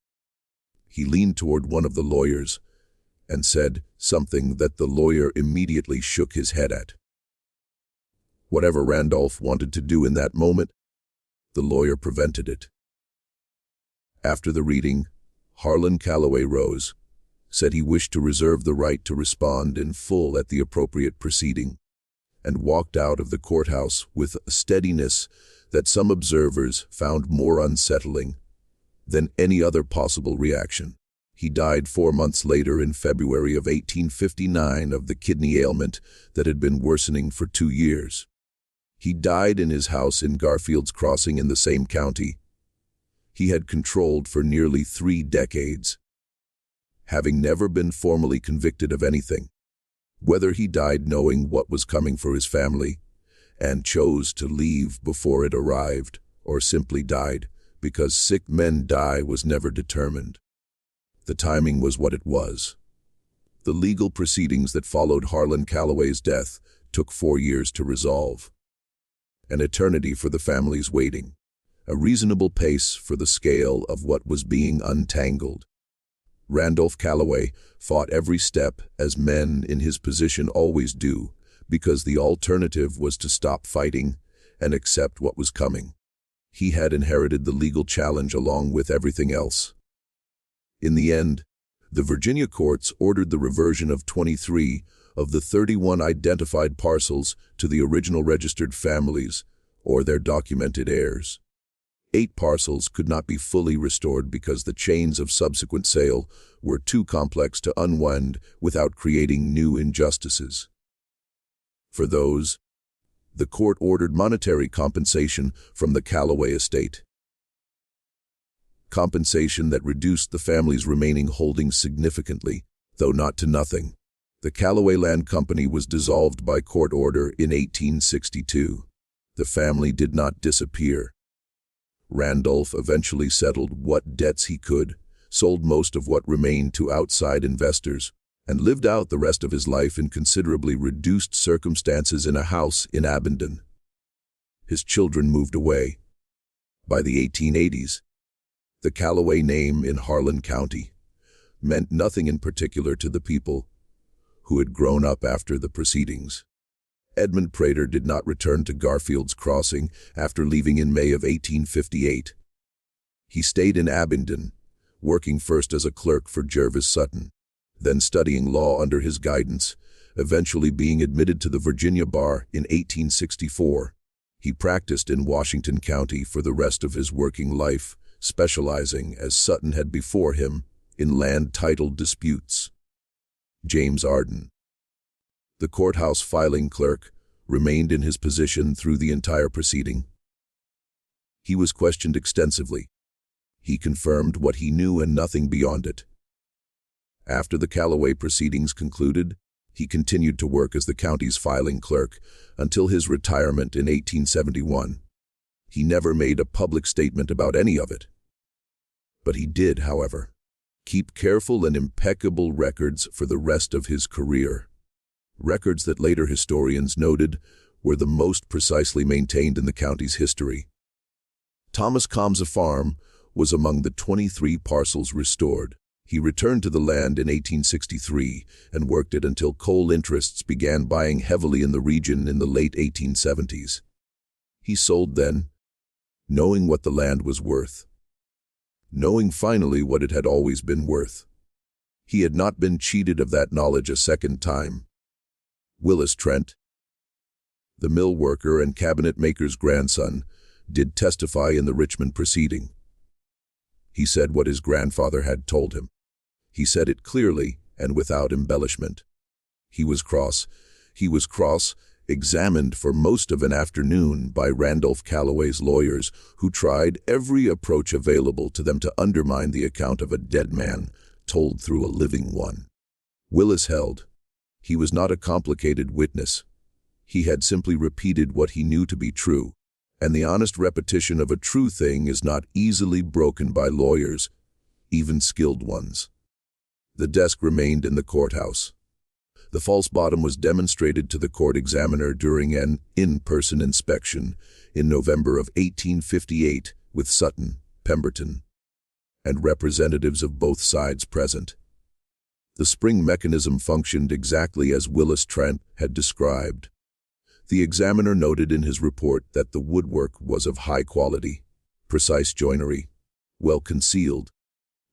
he leaned toward one of the lawyers and said something that the lawyer immediately shook his head at. Whatever Randolph wanted to do in that moment, the lawyer prevented it. After the reading, Harlan Callaway rose, said he wished to reserve the right to respond in full at the appropriate proceeding, and walked out of the courthouse with a steadiness that some observers found more unsettling than any other possible reaction. He died 4 months later in February of 1859 of the kidney ailment that had been worsening for 2 years. He died in his house in Garfield's Crossing in the same county he had controlled for nearly 3 decades, having never been formally convicted of anything. Whether he died knowing what was coming for his family and chose to leave before it arrived, or simply died because sick men die was never determined. The timing was what it was. The legal proceedings that followed Harlan Calloway's death took 4 years to resolve. An eternity for the family's waiting. A reasonable pace for the scale of what was being untangled. Randolph Calloway fought every step, as men in his position always do, because the alternative was to stop fighting and accept what was coming. He had inherited the legal challenge along with everything else. In the end, the Virginia courts ordered the reversion of 23 of the 31 identified parcels to the original registered families or their documented heirs. 8 parcels could not be fully restored because the chains of subsequent sale were too complex to unwind without creating new injustices. For those, the court ordered monetary compensation from the Calloway estate. Compensation that reduced the family's remaining holdings significantly, though not to nothing. The Calloway Land Company was dissolved by court order in 1862. The family did not disappear. Randolph eventually settled what debts he could, sold most of what remained to outside investors, and lived out the rest of his life in considerably reduced circumstances in a house in Abingdon. His children moved away. By the 1880s, the Calloway name in Harlan County meant nothing in particular to the people who had grown up after the proceedings. Edmund Prater did not return to Garfield's Crossing after leaving in May of 1858. He stayed in Abingdon, working first as a clerk for Jervis Sutton, then studying law under his guidance, eventually being admitted to the Virginia bar in 1864. He practiced in Washington County for the rest of his working life, specializing, as Sutton had before him, in land title disputes. James Arden, the courthouse filing clerk, remained in his position through the entire proceeding. He was questioned extensively. He confirmed what he knew and nothing beyond it. After the Calloway proceedings concluded, he continued to work as the county's filing clerk until his retirement in 1871. He never made a public statement about any of it. But he did, however, keep careful and impeccable records for the rest of his career. Records that later historians noted were the most precisely maintained in the county's history. Thomas Combs' farm was among the 23 parcels restored. He returned to the land in 1863 and worked it until coal interests began buying heavily in the region in the late 1870s. He sold then, knowing what the land was worth. Knowing finally what it had always been worth. He had not been cheated of that knowledge a second time. Willis Trent, the mill worker and cabinet maker's grandson, did testify in the Richmond proceeding. He said what his grandfather had told him. He said it clearly and without embellishment. He was cross-examined for most of an afternoon by Randolph Calloway's lawyers, who tried every approach available to them to undermine the account of a dead man told through a living one. Willis held he was not a complicated witness. He had simply repeated what he knew to be true, and the honest repetition of a true thing is not easily broken by lawyers, even skilled ones. The desk remained in the courthouse. The false bottom was demonstrated to the court examiner during an in-person inspection in November of 1858 with Sutton, Pemberton, and representatives of both sides present. The spring mechanism functioned exactly as Willis Trent had described. The examiner noted in his report that the woodwork was of high quality, precise joinery, well concealed,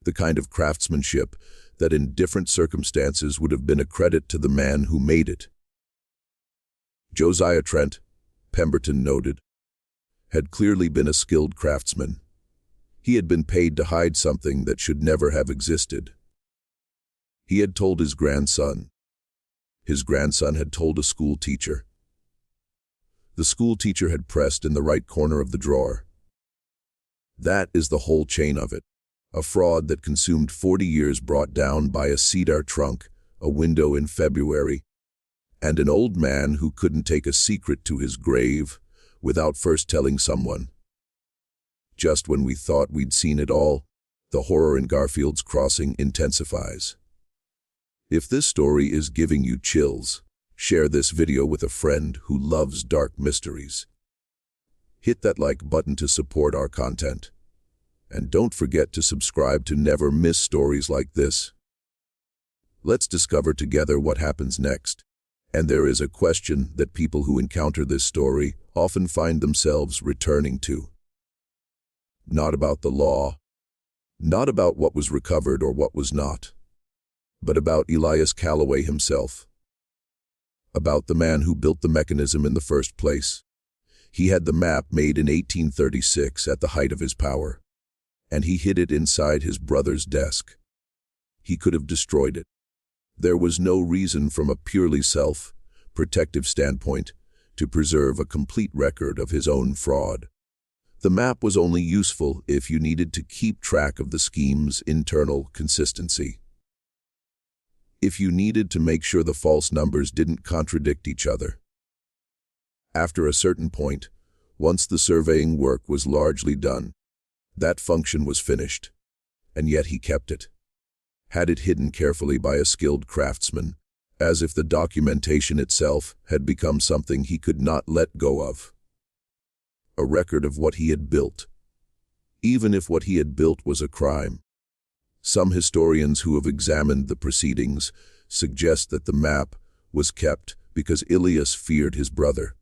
the kind of craftsmanship that in different circumstances would have been a credit to the man who made it. Josiah Trent, Pemberton noted, had clearly been a skilled craftsman. He had been paid to hide something that should never have existed. He had told his grandson. His grandson had told a school teacher. The school teacher had pressed in the right corner of the drawer. That is the whole chain of it. A fraud that consumed 40 years brought down by a cedar trunk, a window in February, and an old man who couldn't take a secret to his grave without first telling someone. Just when we thought we'd seen it all, the horror in Garfield's Crossing intensifies. If this story is giving you chills, share this video with a friend who loves dark mysteries. Hit that like button to support our content. And don't forget to subscribe to never miss stories like this. Let's discover together what happens next. And there is a question that people who encounter this story often find themselves returning to. Not about the law, not about what was recovered or what was not, but about Elias Callaway himself. About the man who built the mechanism in the first place. He had the map made in 1836 at the height of his power, and he hid it inside his brother's desk. He could have destroyed it. There was no reason from a purely self-protective standpoint to preserve a complete record of his own fraud. The map was only useful if you needed to keep track of the scheme's internal consistency. If you needed to make sure the false numbers didn't contradict each other. After a certain point, once the surveying work was largely done, that function was finished, and yet he kept it. Had it hidden carefully by a skilled craftsman, as if the documentation itself had become something he could not let go of. A record of what he had built, even if what he had built was a crime. Some historians who have examined the proceedings suggest that the map was kept because Elias feared his brother.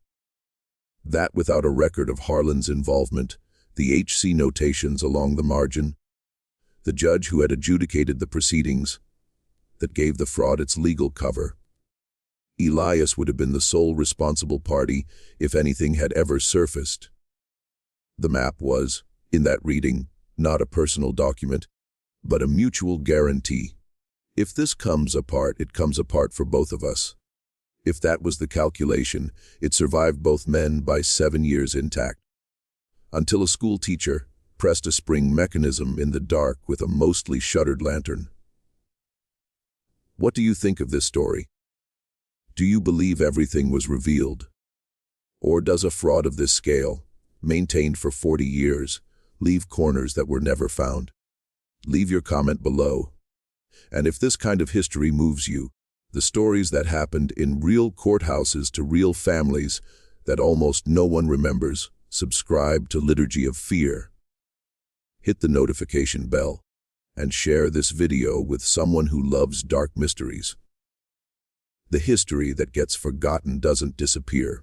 That without a record of Harlan's involvement, the HC notations along the margin, the judge who had adjudicated the proceedings, that gave the fraud its legal cover. Elias would have been the sole responsible party if anything had ever surfaced. The map was, in that reading, not a personal document, but a mutual guarantee. If this comes apart, it comes apart for both of us. If that was the calculation, it survived both men by 7 years intact. Until a school teacher pressed a spring mechanism in the dark with a mostly shuttered lantern. What do you think of this story? Do you believe everything was revealed? Or does a fraud of this scale, maintained for 40 years, leave corners that were never found? Leave your comment below. And if this kind of history moves you, the stories that happened in real courthouses to real families that almost no one remembers, subscribe to Liturgy of Fear. Hit the notification bell and share this video with someone who loves dark mysteries. The history that gets forgotten doesn't disappear.